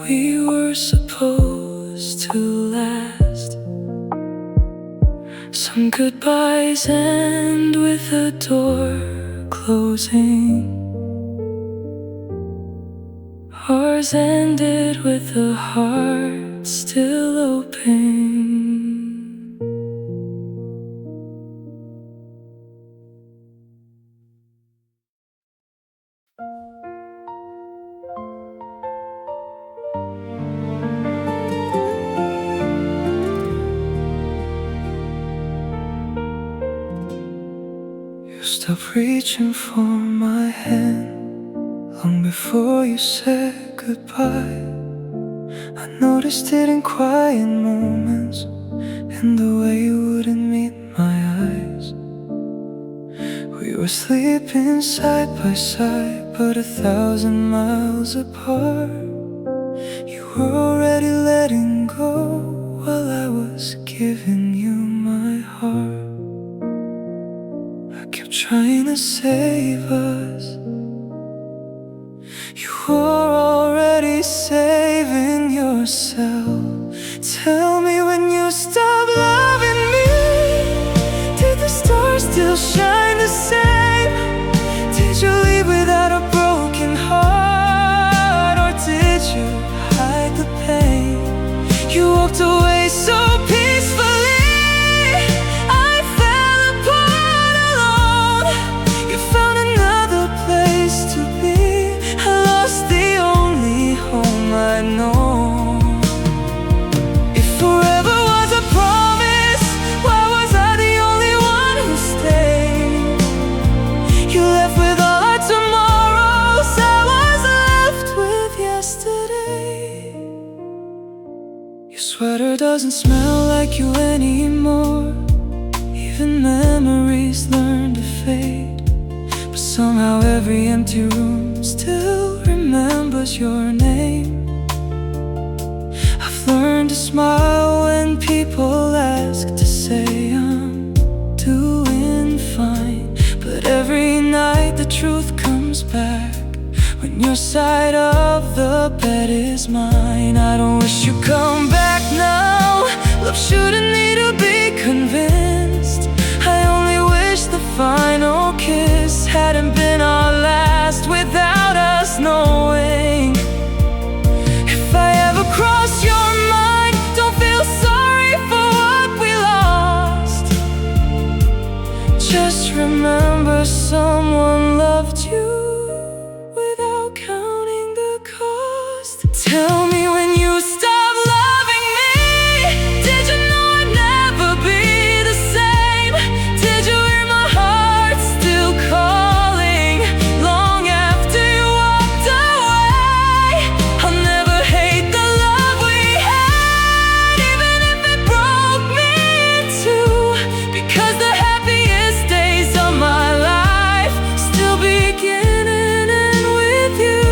we were supposed to last. Some goodbyes end with a door closing. Ours ended with a heart still open. stop reaching for my hand long before you said goodbye. I noticed it in quiet moments, in the way you wouldn't meet my eyes. We were sleeping side by side, but 1,000 miles apart. You were already letting go while I was giving you my heart. I kept trying to save us. You were already saving yourself. Tell me when you stop loving me. Did the stars still shine the same? Did you leave without a broken heart? Or did you hide the pain? You walked away so peacefully. I fell apart alone. You found another place to be. I lost the only home I know. If forever was a promise, why was I the only one who stayed? You left with all our tomorrows, I was left with yesterday. Your sweater doesn't smell like you anymore. Even memories learn to fade, but somehow every empty room still remembers your name. I've learned to smile when people ask, to say I'm doing fine. But every night the truth comes back when your side of the bed is mine. I don't wish you'd come back now. Love shouldn't need to be convinced. I only wish the final kiss hadn't been our last, without us knowing. If I ever cross your mind, don't feel sorry for what we lost. Just remember someone loved you without counting the cost. Tell me when you stop loving me. Did you know I'd never be the same? Did you hear my heart still calling long after you walked away? I'll never hate the love we had, even if it broke me in two, because the happiest days of my life still beginning and with you.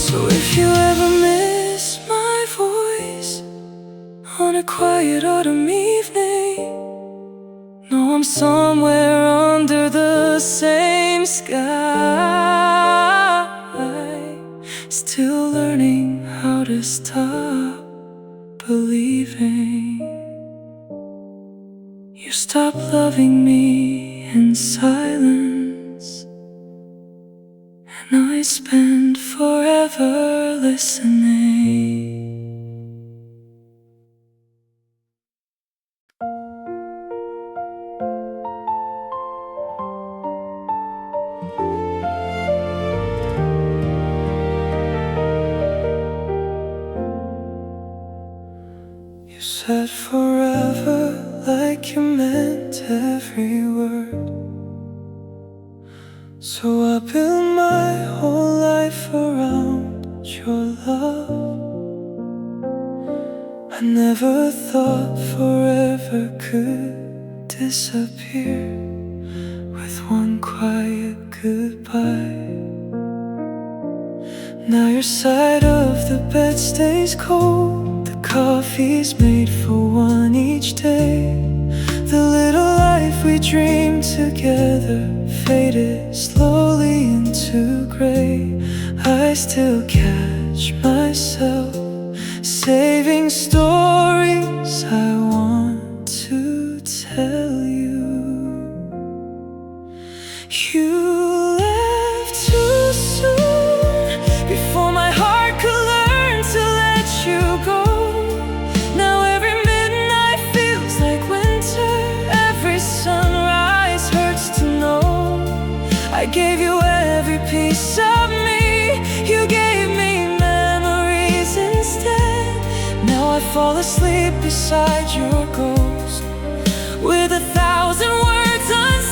So if you ever miss my voice on a quiet autumn evening, know I'm somewhere under the same sky, still learning how to stop believing. You stopped loving me in silence, and I spend forever listening. You said forever like you meant every word. So I built my whole life around your love. I never thought forever could disappear with one quiet goodbye. Now your side of the bed stays cold. The coffee's made for one each day. The little life we dreamed together faded slowly into gray. I still catch myself saving stories I want to tell you. You left too soon, before my heart could learn to let you go. Now every midnight feels like winter. Every sunrise hurts to know I gave you every piece of me. You gave me memories instead. Now I fall asleep beside your ghost with 1,000 words unspoken.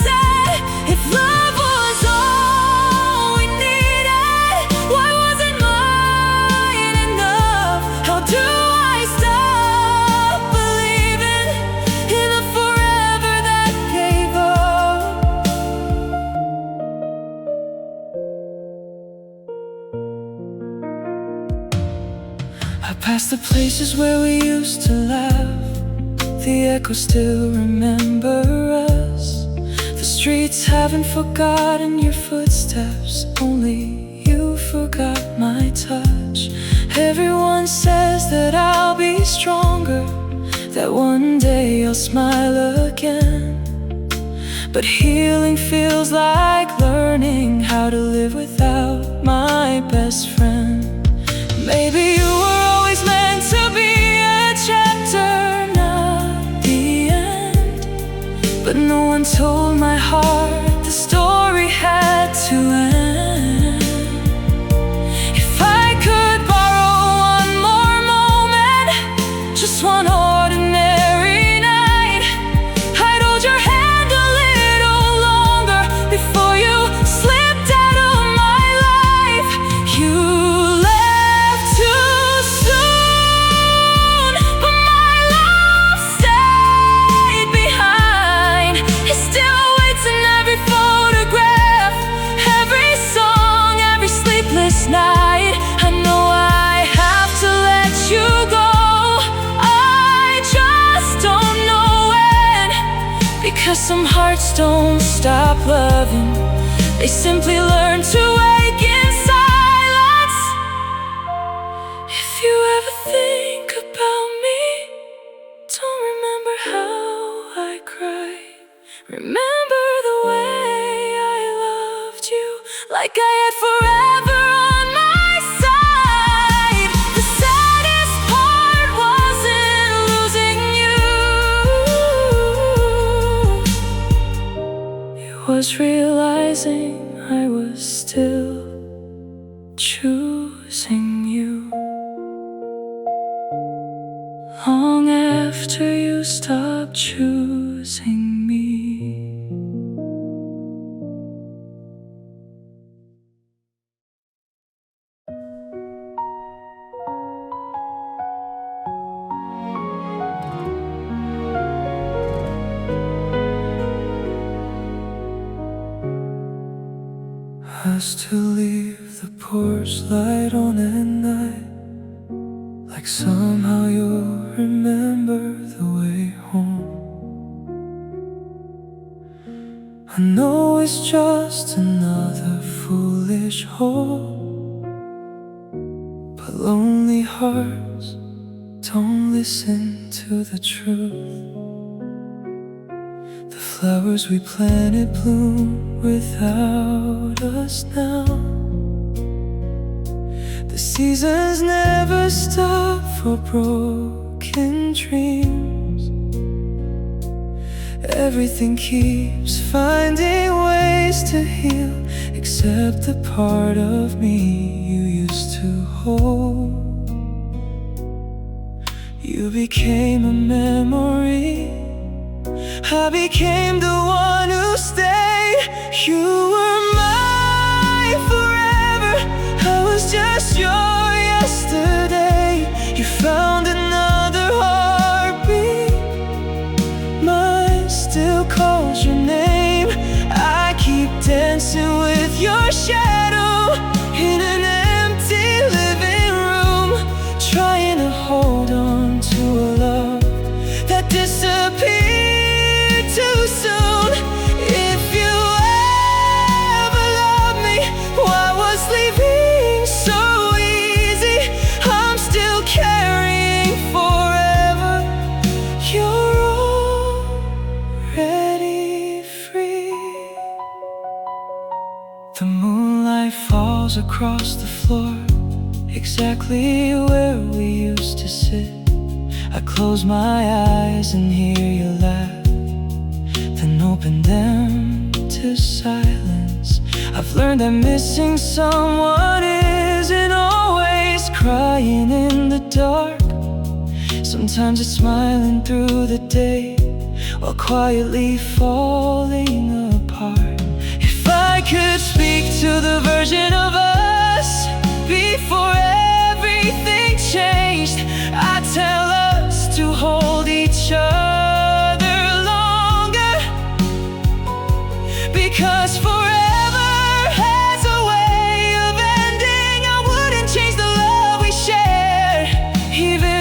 the places where we used to laugh, the echoes still remember us. The streets haven't forgotten your footsteps, only you forgot my touch. Everyone says that I'll be stronger, that one day I'll smile again. But healing feels like learning how to live without my best friend. Maybe you were always meant to be a chapter, not the end. But no one told my heart the story had to end. If I could borrow one more moment, just one ordinary night, I'd hold your hand a little longer before you slipped out of my life. You left too soon, but my love stayed behind. It still waits in every photograph, every song, every sleepless night. I know I have to let you go, I just don't know when. Because some hearts don't stop loving, they simply learn to wake in silence. If you ever think about me, don't remember how I cried. Remember the way I loved you, like I had forever on my side. The saddest part wasn't losing you, it was realizing I was still choosing you. Long after you stopped choosing me. Us to leave the porch light on at night, like somehow you'll remember the way home. I know it's just another foolish hope, but lonely hearts don't listen to the truth. The flowers we planted bloom without us now. The seasons never stop for broken dreams. Everything keeps finding ways to heal, except the part of me you used to hold. You became a memory, I became the one who stayed. You were my forever, I was just your yesterday. You found another heartbeat, mine still calls your name. I keep dancing with your shadow in an empty living room, trying to hold on to a love that disappeared too soon. If you ever loved me, why was leaving so easy? I'm still carrying forever. You're already free. The moonlight falls across the floor, exactly where we used to sit. I close my eyes and hear you laugh, then open them to silence. I've learned that missing someone isn't always crying in the dark. Sometimes it's smiling through the day while quietly falling apart. If I could speak to the version of us before everything changed, I'd tell us to hold each other longer, because forever has a way of ending. I wouldn't change the love we shared, even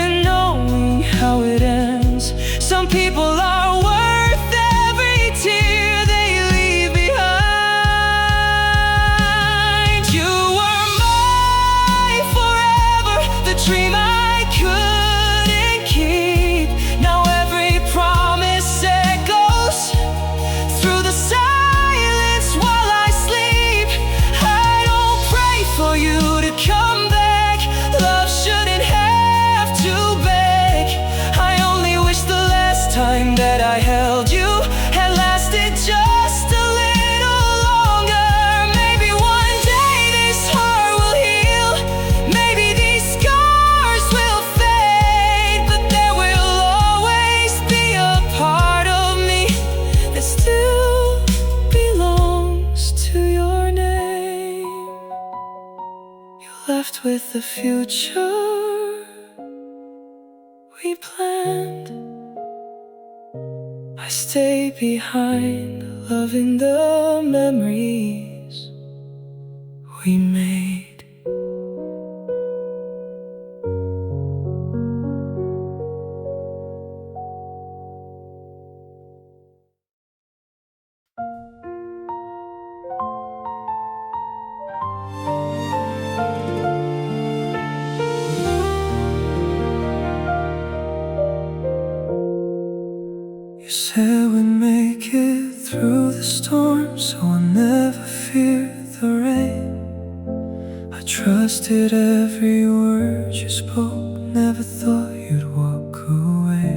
with the future we planned. I stay behind, loving the memories we made. You said we'd make it through the storm, so I'll never fear the rain. I trusted every word you spoke, never thought you'd walk away.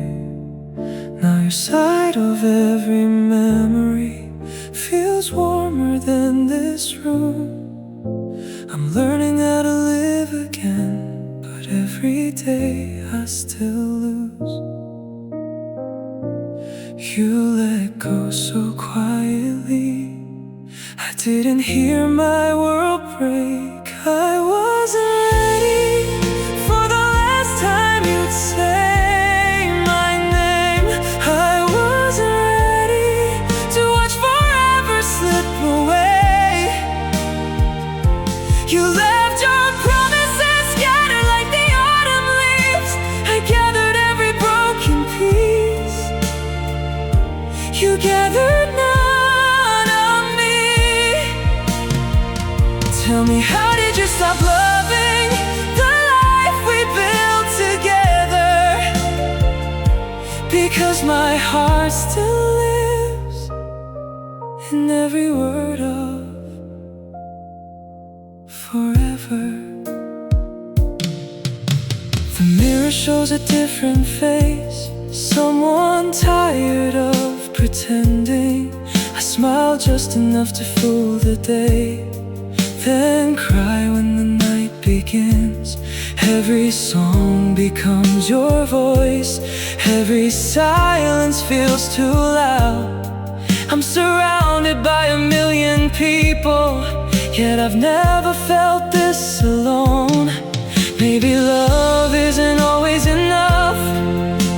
Now your side of every memory feels warmer than this room. I'm learning how to live again, but every day I still lose. You let go so quietly, I didn't hear my world break. I wasn't ready for the last time you'd say my name. I wasn't ready to watch forever slip away. You left your promises scattered like the autumn leaves. I gathered every broken piece. You gathered none of me. Tell me, how did you stop loving the life we built together? Because my heart still lives in every word of forever. The mirror shows a different face, someone tired of pretending. I smile just enough to fool the day, then cry when the night begins. Every song becomes your voice, every silence feels too loud. I'm surrounded by a million people, yet I've never felt this alone. Maybe love isn't always enough,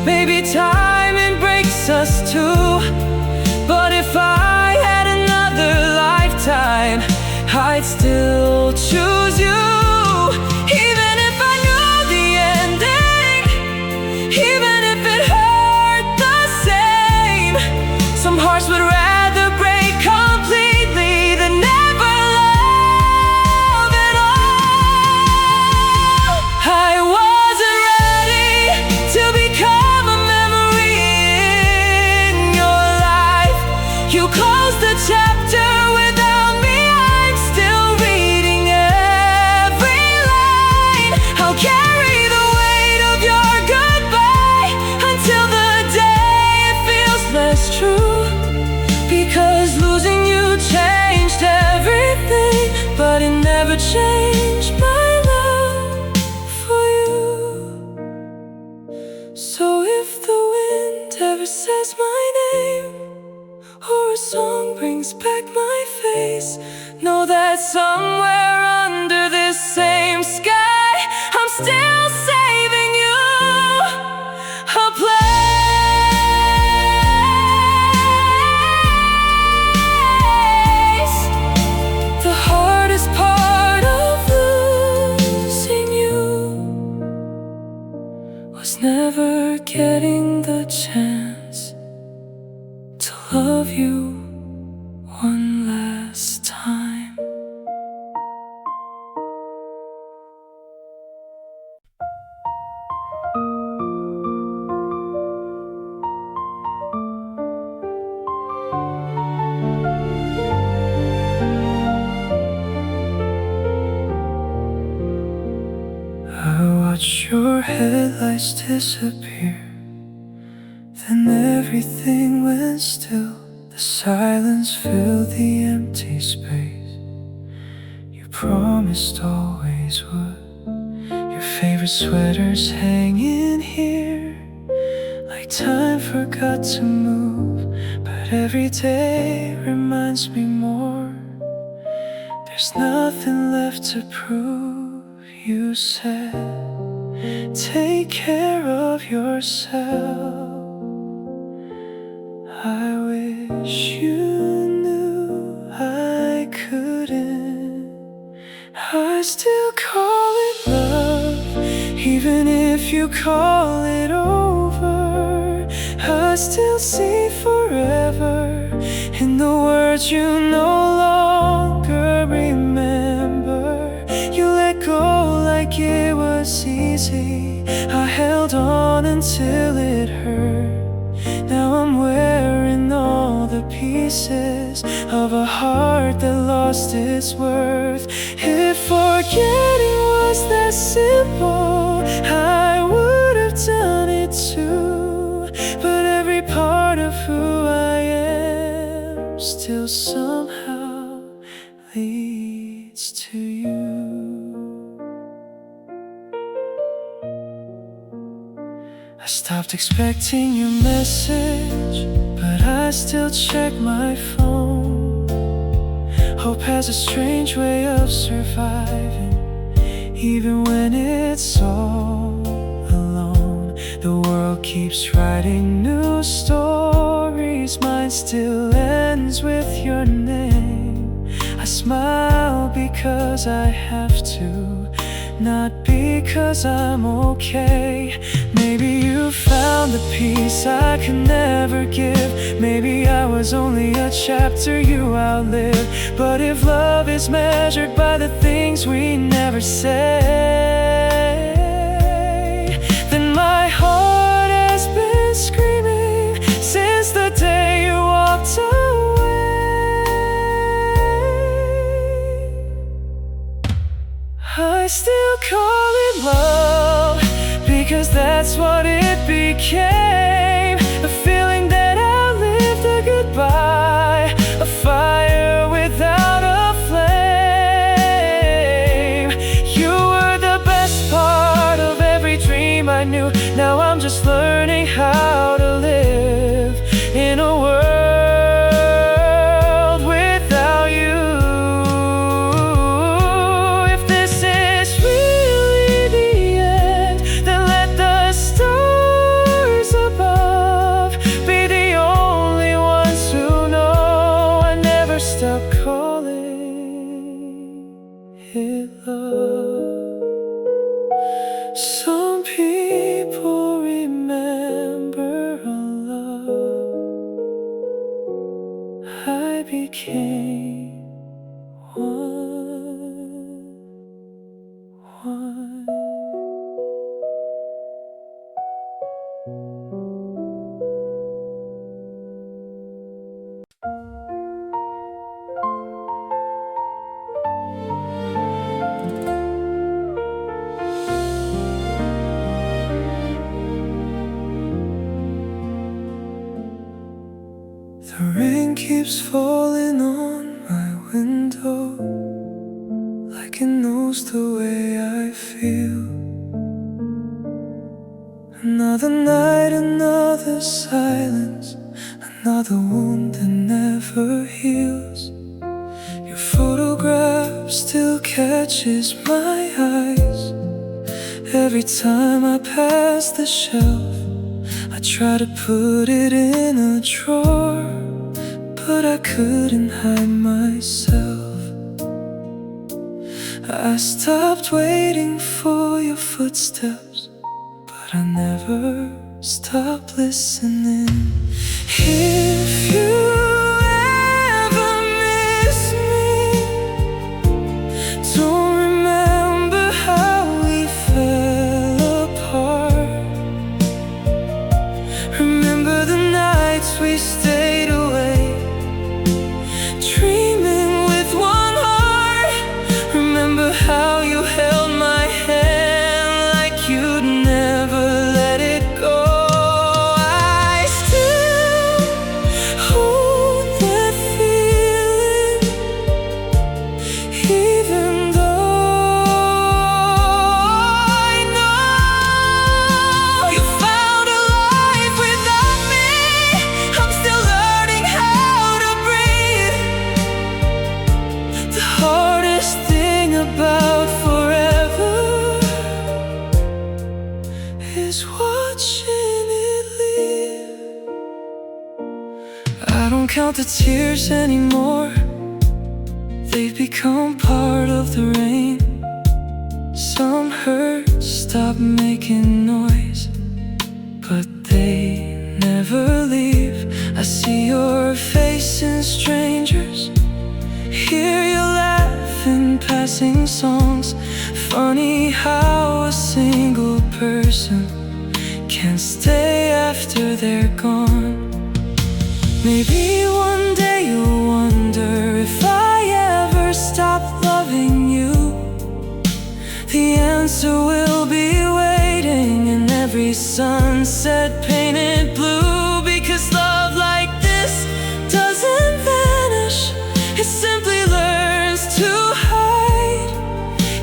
maybe timing breaks us too. But if I had another lifetime, I'd still choose you. Even if I knew the ending, even if it hurt the same. Some hearts would rather break completely than never love at all. I wasn't ready to become a memory in your life. You closed the chapter without me, I'm still reading every line. I'll carry the weight of your goodbye until the day it feels less true. Because losing you changed everything, but it never changed my love for you. So if the wind ever says my name, or a song brings back my face, know that somewhere under this same sky, I'm still saving you a place. The hardest part of losing you was never getting the chance to love you one last time. I watched your headlights disappear, then everything went still. The silence filled the empty space you promised always would. Your favorite sweaters hanging here, like time forgot to move. But every day reminds me more, there's nothing left to prove. You said, take care of yourself. I wish you knew I couldn't. I still call it love, even if you call it over. I still see forever in the words you no longer remember. You let go like it was easy. I held on until it hurt. Now I'm wearing all the pieces of a heart that lost its worth. If forgetting was that simple, I would have done it too. But every part of who I am still somehow leads to you. I stopped expecting your message, but I still check my phone. Hope has a strange way of surviving, even when it's all alone. The world keeps writing new stories, mine still ends with your name. I smile because I have to, not because I'm okay. Maybe you found the peace I could never give. Maybe I was only a chapter you outlived. But if love is measured by the things we never say, then my heart has been screaming since the day you walked away. I still call it love, because that's what it became. A feeling that outlived a goodbye, a fire without a flame. You were the best part of every dream I knew. Now I'm just learning how to live in a world without you. If this is really the end, then let the stars above be the only ones who know I never stopped calling it love. Some people remember a love I became one. The rain keeps falling on my window, like it knows the way I feel. Another night, another silence, another wound that never heals. Your photograph still catches my eyes. Every time I pass the shelf, I try to put it in a drawer, but I couldn't hide myself. I stopped waiting for your footsteps, but I never stopped listening. If you ever miss me, don't remember how we fell apart. Remember the nights we stayed away, dreaming with one heart. Remember how you held my hand like you'd never let it go. I still hold that feeling, even though I know you found a life without me. I'm still I don't count the tears anymore. They've become part of the rain. Some hurt stop making noise, but they never leave. I see your face in strangers, hear you laugh in passing songs. Funny how a single person can stay after they're gone. Maybe one day you'll wonder if I ever stop loving you. The answer will be waiting in every sunset painted blue. Because love like this doesn't vanish, it simply learns to hide.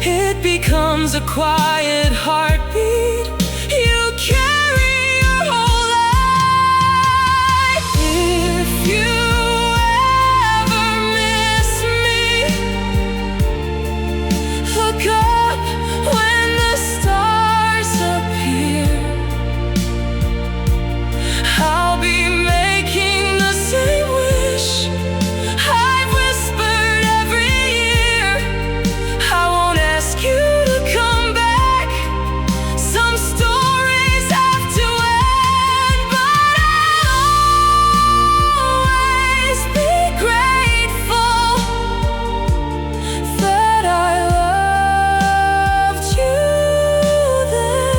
It becomes a quiet heartbeat you carry your whole life. If you ever miss me, look up when the stars appear. I'll be making the same wish I've whispered every year. I won't ask you to come back, some stories have to end. But I'll always be grateful that I loved you then.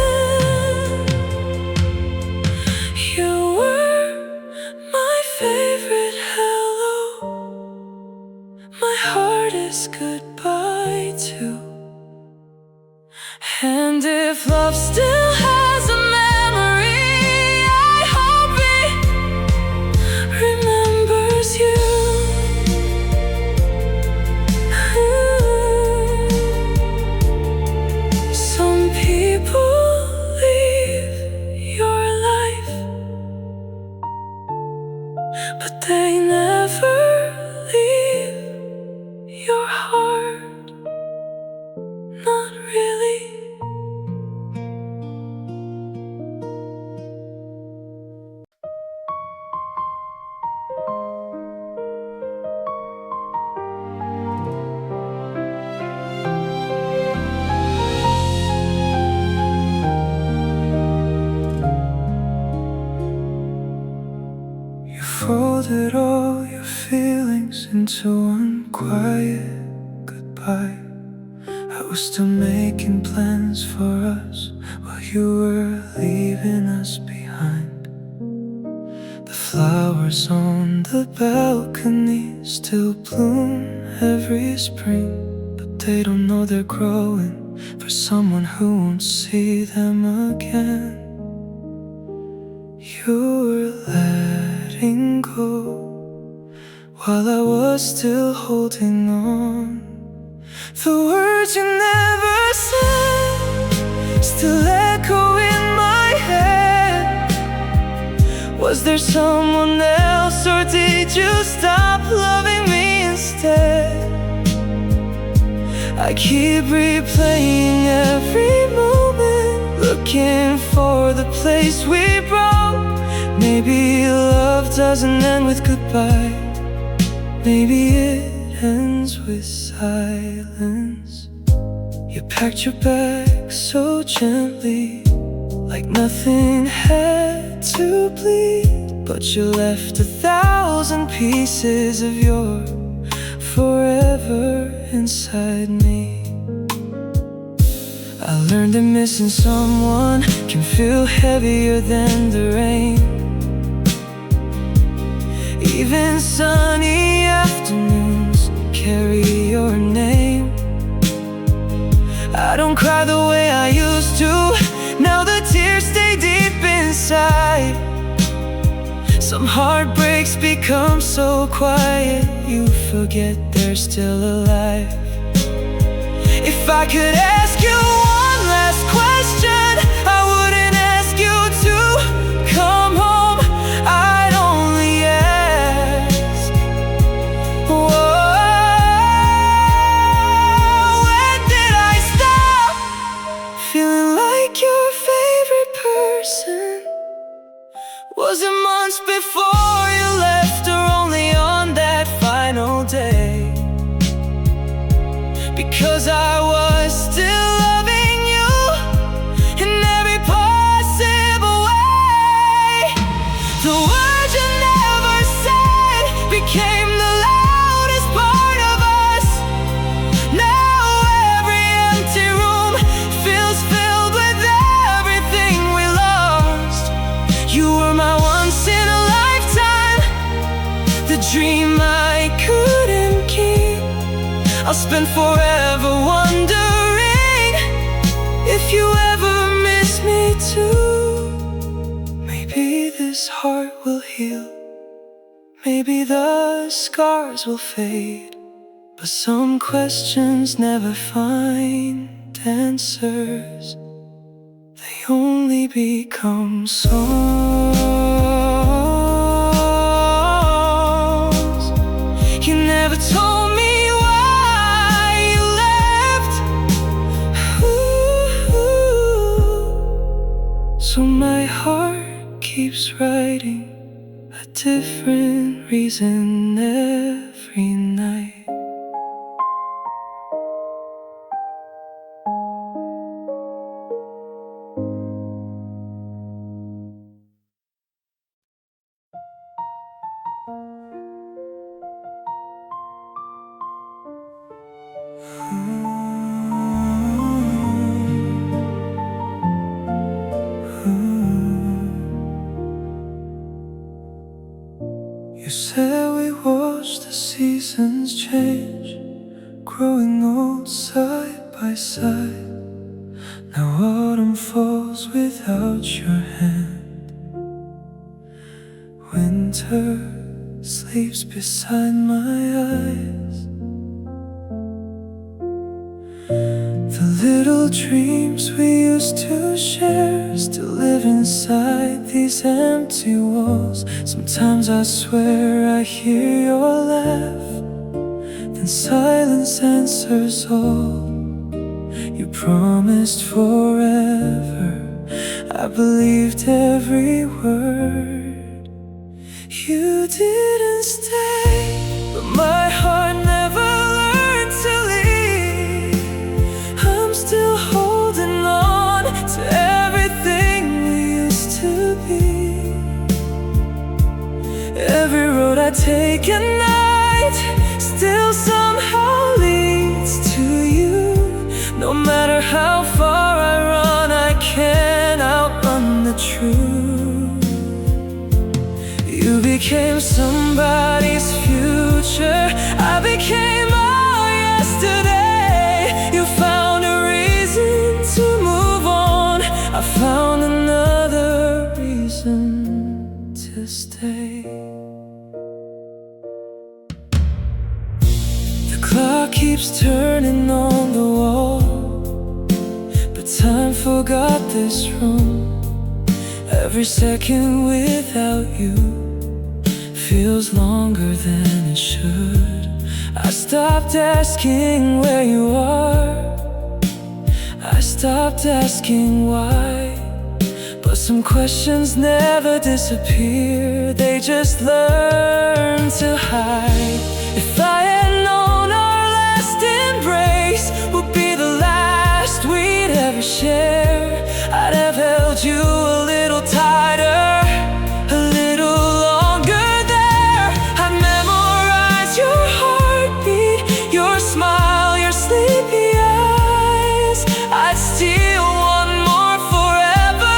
You were my favorite hello, my heart is goodbye too. And if love still has a memory, I hope it remembers you. Some people leave your life, but they never leave your heart. Not really. You folded all your feelings into one quiet goodbye. I was still making plans for us while you were leaving us behind. The flowers on the balcony still bloom every spring, but they don't know they're growing for someone who won't see them again. You were letting go while I was still holding on. The words you never said still echo in my head. Was there someone else, or did you stop loving me instead? I keep replaying every moment, looking for the place we broke. Maybe love doesn't end with goodbye, maybe it ends with silence. You packed your bag so gently, like nothing had to bleed. But you left 1,000 pieces of your forever inside me. I learned that missing someone can feel heavier than the rain. Even sunny afternoons carry your name. I don't cry the way I used to, now the tears stay deep inside. Some heartbreaks become so quiet, you forget they're still alive. If I could ask you one last question, I wouldn't ask you to come home, I'd only ask, when did I stop feeling like your favorite person? Was it months before you left, or because I was still loving you in every possible way. The words you never said became the loudest part of us. Now every empty room feels filled with everything we lost. You were my once in a lifetime, the dream I couldn't keep. I'll spend forever wondering if you ever miss me too. Maybe this heart will heal, maybe the scars will fade, but some questions never find answers. They only become songs. You never told me why you left. Ooh. So my heart keeps writing a different reason every night. You said we watched the seasons change, growing old side by side. Now autumn falls without your hand. Winter sleeps beside my eyes. The little dreams we used to share still live inside these empty walls. Sometimes I swear I hear your laugh, then silence answers all. You promised forever, I believed every word. You didn't stay, but my heart never learned to leave. I'm still holding on to everything we used to be. Every road I take at night still somehow leads to you. No matter how far I run, I can't outrun the truth. You became somebody's future, I became our yesterday. You found a reason to move on, I found another reason to stay. The clock keeps turning on the wall, but time forgot this room. Every second without you feels longer than it should. I stopped asking where you are, I stopped asking why. But some questions never disappear, they just learn to hide. If I had known our last embrace would be the last we'd ever share, I'd have held you a little tighter, a little longer there. I'd memorize your heartbeat, your smile, your sleepy eyes. I'd steal one more forever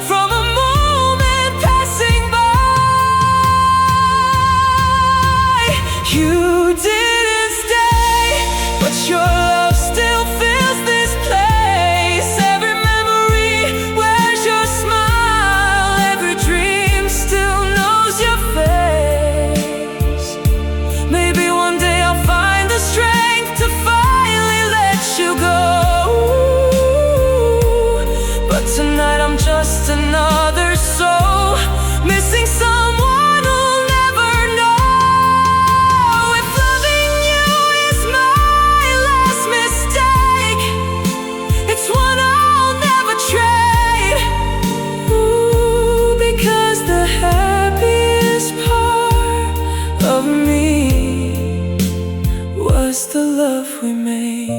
from a moment passing by. You didn't stay, but your love still fills this place. Every memory wears your smile, every dream still knows your face. Maybe one day I'll find the strength to finally let you go, but tonight I'm just another soul missing someone who'll never know. If loving you is my last mistake, it's one I'll never trade. Ooh, because the happiest part of me was the love we made.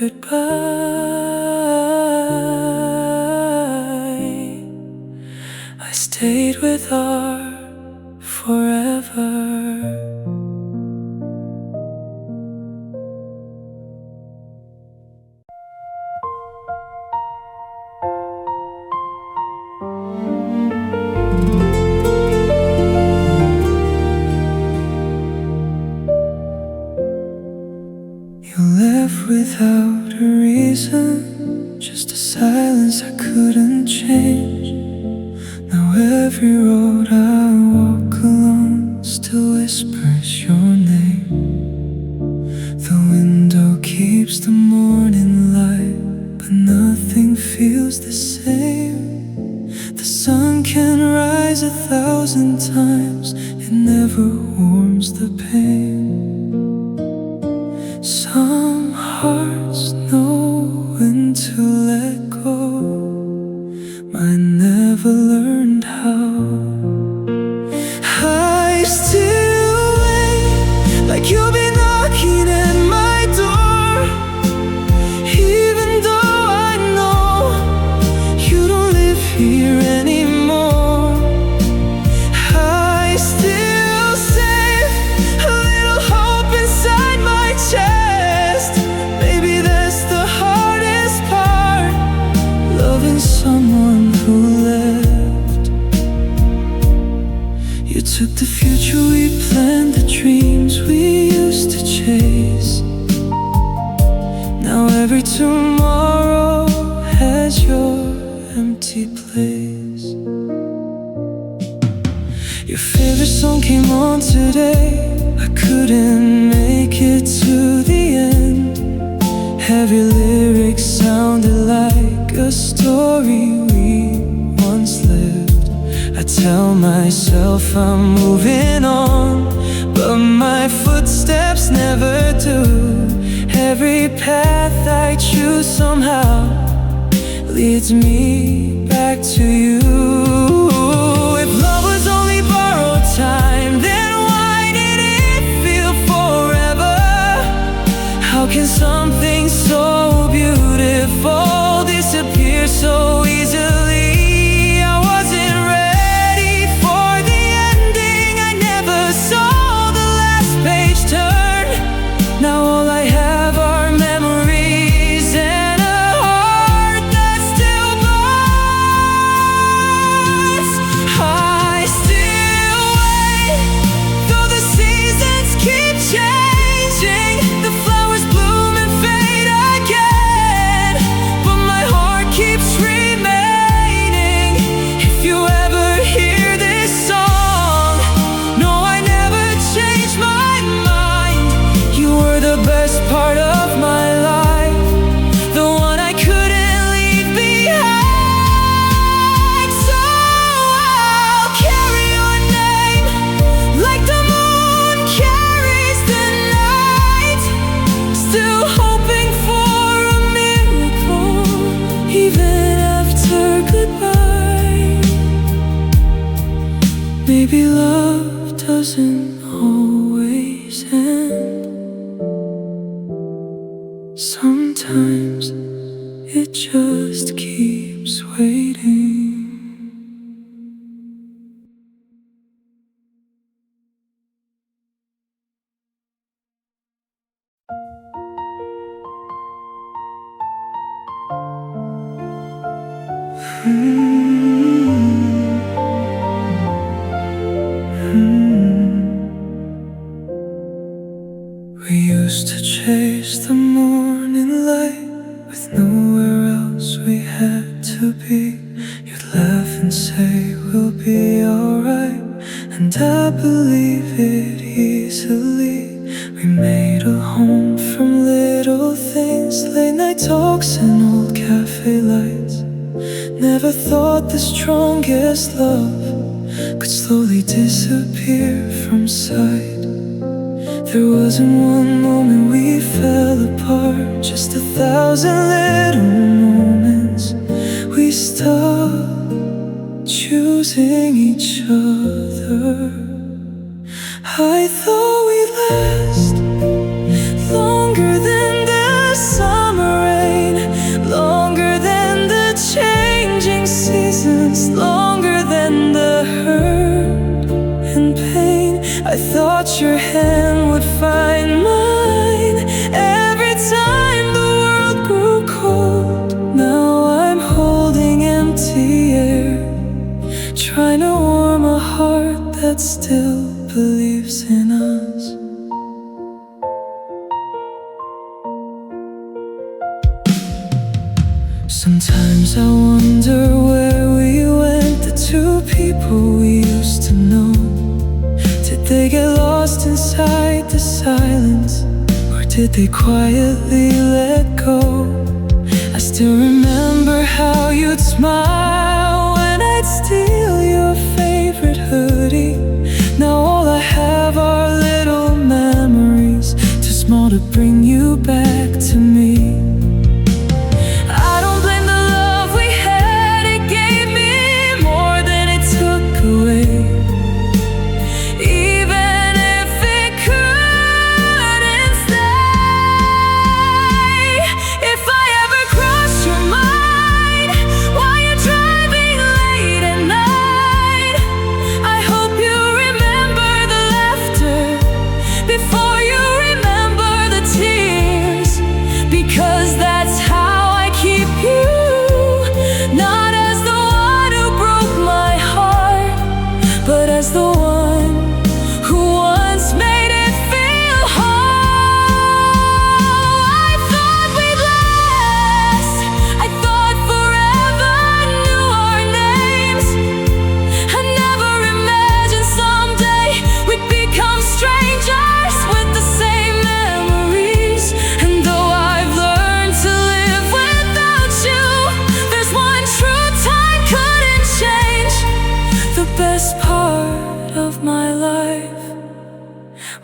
goodbye. I stayed with our forever. You left without a reason, just a silence I couldn't change. Now every road I walk alone still whispers your name. The window keeps the morning light, but nothing feels the same. The sun can rise 1,000 times, it never warms the pain. Some hearts know when to let go, mine never learned how. I still wait, like you'll be knocking at my door, even though I know you don't live here anymore. I still save a little hope inside my chest. Maybe that's the hardest part, loving someone who left. You took the future we planned, the dreams we used to chase. Now every tomorrow has your empty place. Your favorite song came on today, I couldn't make it to the end. Heavy lyrics sounded like a story we once lived. I tell myself I'm moving on, but my footsteps never do. Every path I choose somehow leads me back to you. If love was only borrowed time, then why did it feel forever? How can something so beautiful disappear so easily? I wasn't ready for the ending, I never saw the last page turn. Now all I have are memories and a heart that still burns. I still wait, though the seasons keep changing. The flowers bloom and fade again, but my heart keeps remaining. If you ever hear this song, no, I never changed my mind. You were the best part of my life, the one I couldn't leave behind. So I'll carry your name like the moon carries the night, still hoping for a miracle even after goodbye. Maybe love doesn't always end. Sometimes it just keeps waiting. We used to chase the morning light with nowhere else we had to be. You'd laugh and say we'll be alright, and I believe it easily. We made a home from little things, late night talks and old cafe lights. Never thought the strongest love could slowly disappear from sight. There wasn't one moment we fell apart, just 1,000 little moments we stopped choosing each other. I thought we'd last longer than the summer still believes in us. Sometimes I wonder where we went, the two people we used to know. Did they get lost inside the silence, or did they quietly let go? I still remember how you'd smile when I'd steal your favorite hoodie. Now all I have are little memories, too small to bring you back to me.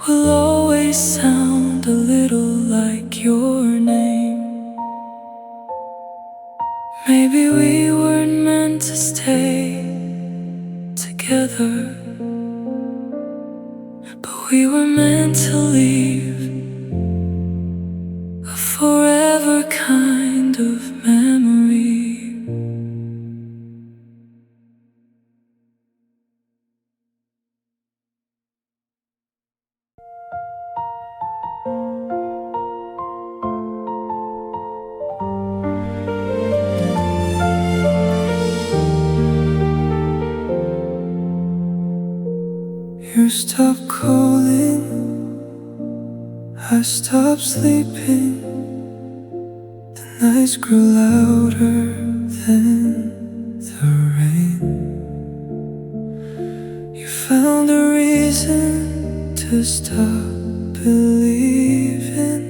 Will always sound a little like your name. Maybe we weren't meant to stay together, but we were meant to leave a forever kind of memory. You stopped calling, I stopped sleeping. The nights grew louder than the rain. You found a reason to stop believing.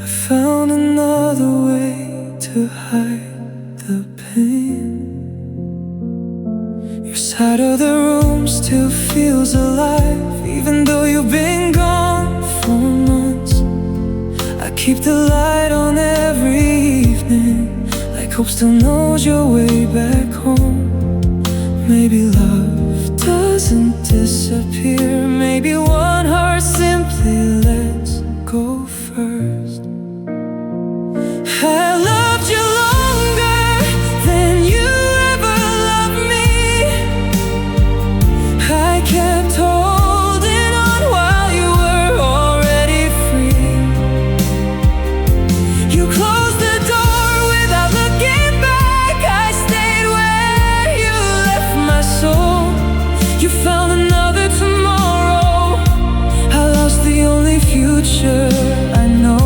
I found another way to hide the pain. Your side of the room still feels alive, even though you've been gone for months. I keep the light on every evening, like hope still knows your way back home. Maybe love doesn't disappear, maybe one heart simply lets go first. I loved you longer than you ever loved me. I kept holding on while you were already free. You closed the door without looking back. I stayed where you left my soul. You found another tomorrow. I lost the only future I know.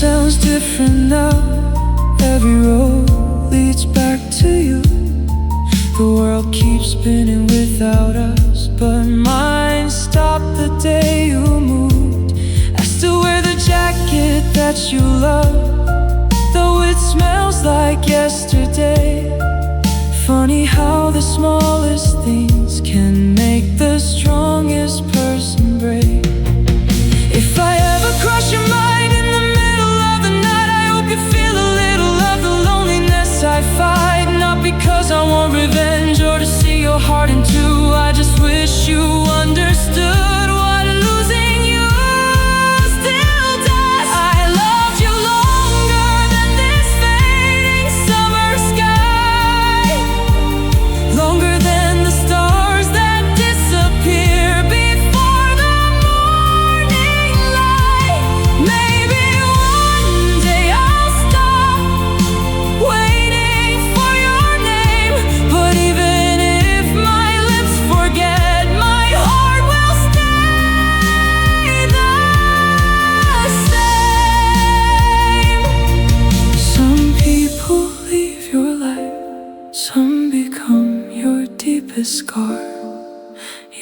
Sounds different now. Every road leads back to you. The world keeps spinning without us, but mine stopped the day you moved. I still wear the jacket that you love, though it smells like yesterday. Funny how the smallest things can make the strongest person break. If I ever cross your mind in the middle of the night, I hope you feel a little of the loneliness I fight. Not because I want revenge or to see your heart in two. I just wish you understood what losing you still does. I loved you longer than this fading summer sky, longer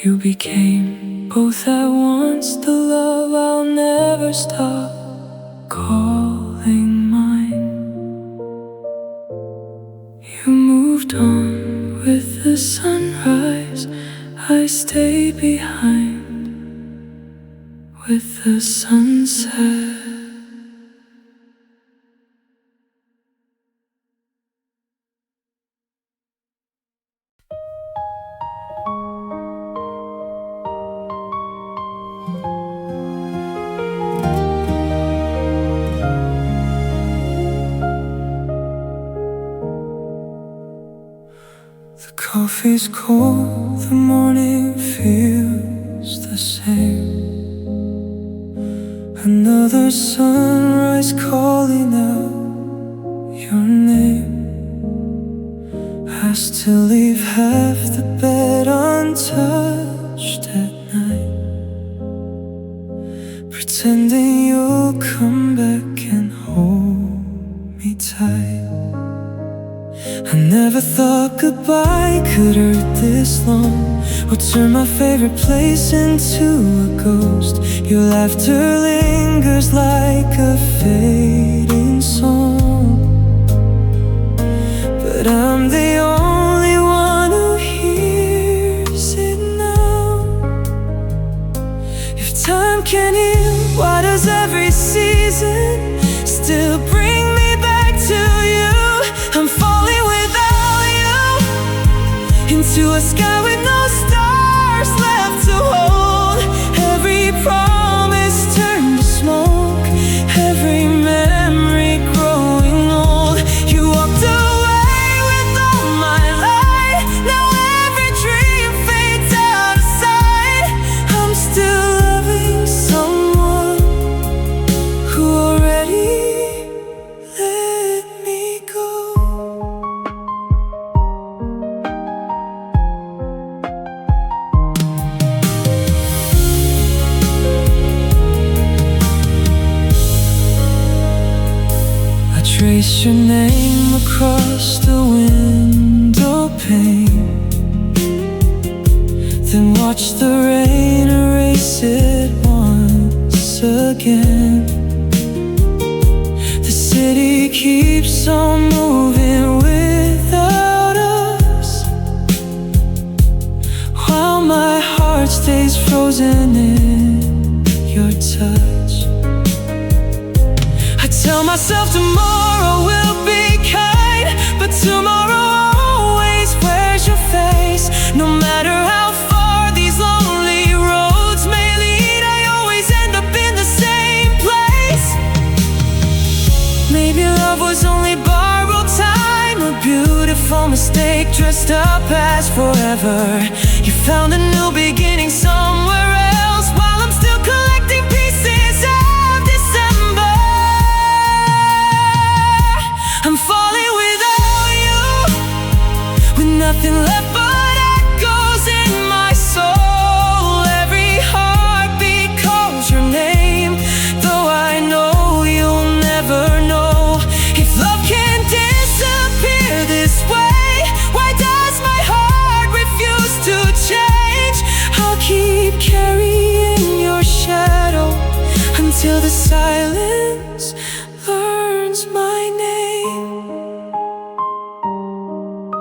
you became. Both at once, the love I'll never stop calling mine. You moved on with the sunrise, I stay behind with the sunset. The coffee's cold, the morning feels the same. Another sunrise calling out your name. I still leave half the bed untouched at night, pretending you'll come back and hold me tight. I never thought goodbye could hurt this long, or turn my favorite place into a ghost. Your laughter lingers like a fading song, but I'm the only one who hears it now. If time can heal, why does every season still bring me back to you? I'm falling into a sky with no stars left to hold. Every promise turned to smoke, every memory growing old. You walked away with all my light, now every dream fades out of sight. I'm still loving someone who already let me go. Trace your name across the window pane, then watch the rain erase it once again. The city keeps on moving without us, while my heart stays frozen in your touch. I tell myself tomorrow will be kind, but tomorrow always wears your face. No matter how far these lonely roads may lead, I always end up in the same place. Maybe love was only borrowed time, a beautiful mistake dressed up as forever. You found a new beginning somewhere else, while I'm still collecting pieces of December. I'm falling without you, with nothing left but echoes in my soul. Every heartbeat calls your name, though I know you'll never know. If love can disappear this way, why does my heart refuse to change? I'll keep carrying your shadow until the silence learns my name.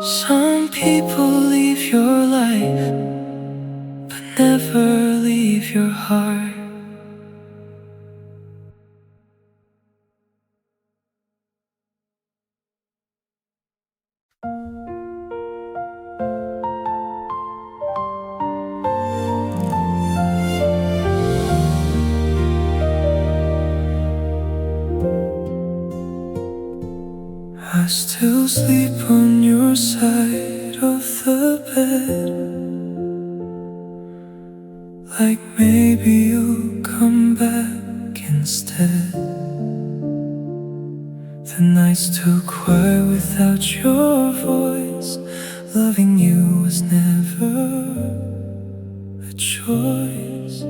Some people leave your life, but never leave your heart. I still sleep on your side of the bed, like maybe you'll come back instead. The night's too quiet without your voice. Loving you was never a choice.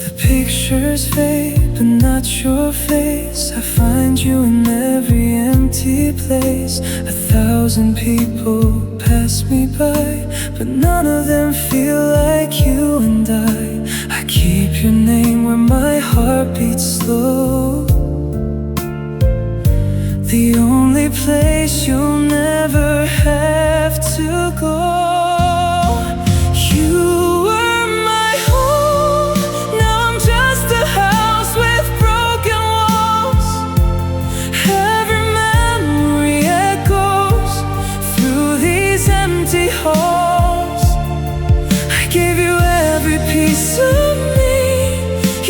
The pictures fade, but not your face. I find you in every empty place. 1,000 people pass me by, but none of them feel like you and I keep your name where my heart beats slow, the only place you'll never have to go. You were my home, now I'm just a house with broken walls. Every memory echoes through these empty halls. I gave you every piece of me,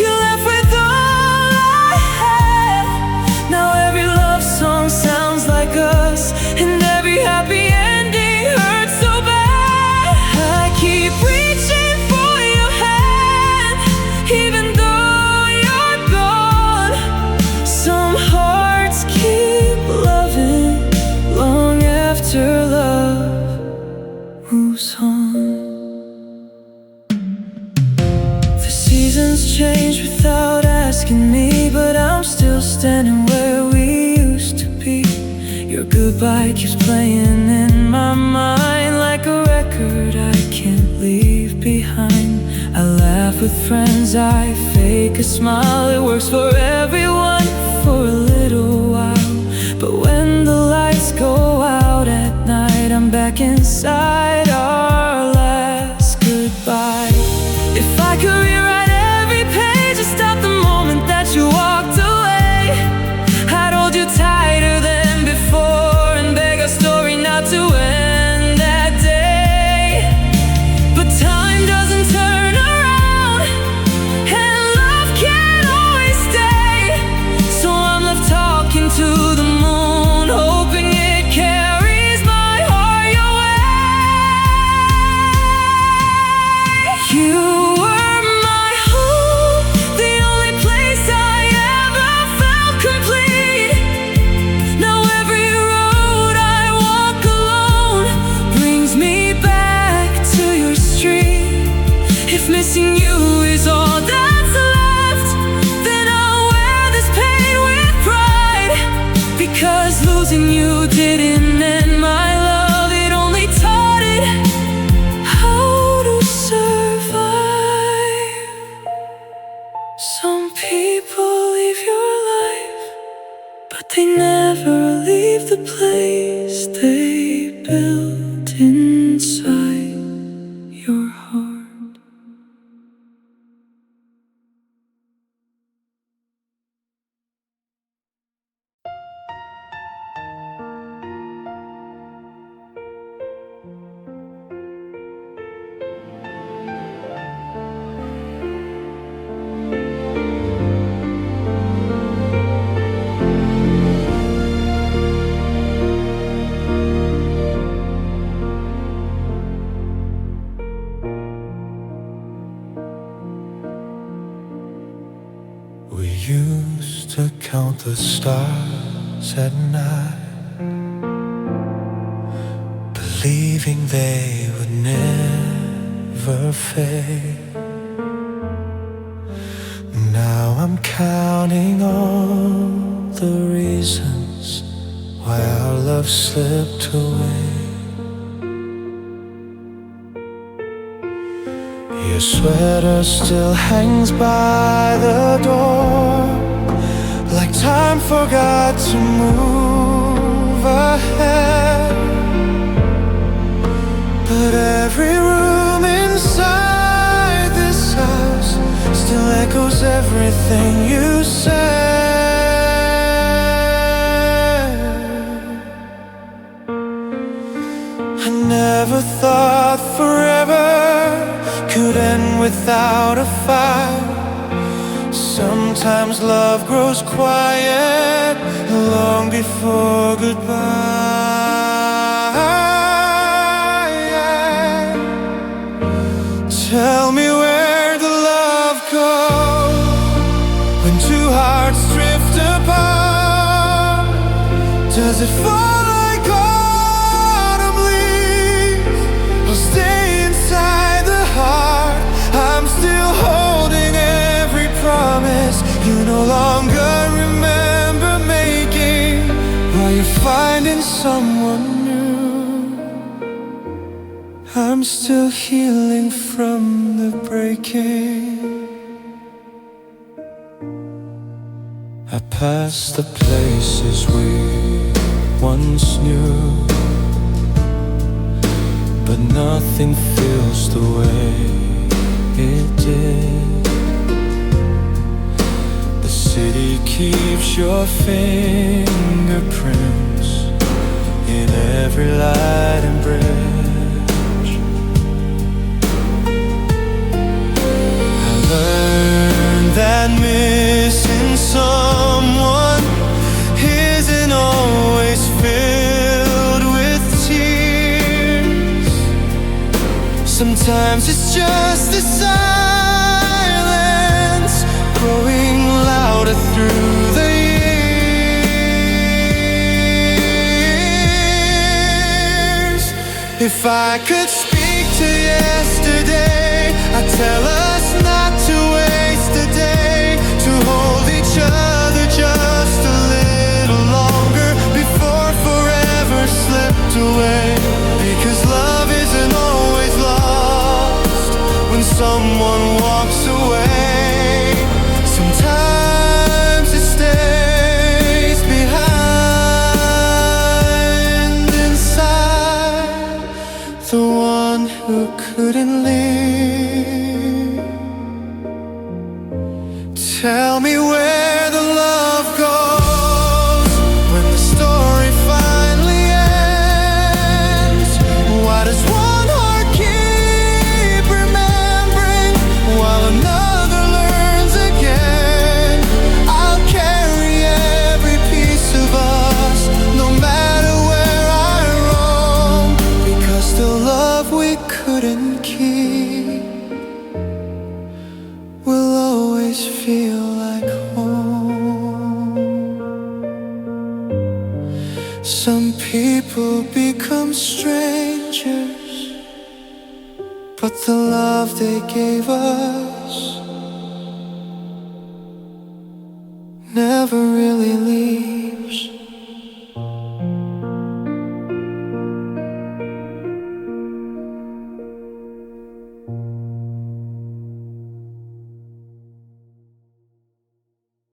you left with all I had. Now every love song sounds like us, and every happy ending hurts so bad. I keep reaching for your hand, even though you're gone. Some hearts keep loving long after love moves on. The seasons change without asking me, but I'm still standing where we used to be. Your goodbye keeps playing in my mind like a record I can't leave behind. I laugh with friends, I fake a smile. It works for everyone for a little while, but when the lights go out at night, I'm back inside our last goodbye. If I could rewrite every page and stop the moment that you walked away, I'd hold you tighter than before and beg a story not to end that day. But time doesn't turn around, and love can't always stay. So I'm left talking to the moon, hoping it carries my heart your way. You were my home, the only place I ever felt complete. Now every road I walk alone brings me back to your street. If missing you is all that's left, then I'll wear this pain with pride, because losing you didn't end my love, it only taught it how to survive. Some people leave your life, but they never leave the place they built inside your heart. We used to count the stars at night, believing they would never fade. Now I'm counting all the reasons why our love slipped away. Your sweater still hangs by the door, like time forgot to move ahead. But every room inside this house still echoes everything you said. I never thought forever could end without a fight. Sometimes love grows quiet long before goodbye. Tell me, where the love go when two hearts drift apart? Does it fall like autumn leaves, or stay inside the heart? I'm still holding every promise you no longer remember making, while you're finding someone new. I'm still healing from the breaking. I pass the places we once knew, but nothing feels the way it did. The city keeps your fingerprints in every light and bridge. I learned that missing someone isn't always filled with tears. Sometimes it's just the silence growing louder through the years. If I could speak to yesterday, I'd tell us not to waste a day, to hold each other just a little longer before forever slipped away. Because love isn't always lost when someone walks away. Sometimes it stays behind inside the one who couldn't leave. Tell me where the love goes when the story finally ends. Why does one heart keep remembering while another learns again? I'll carry every piece of us, no matter where I roam, because the love we couldn't keep will always feel like home. Some people become strangers, but the love they gave us never really leaves.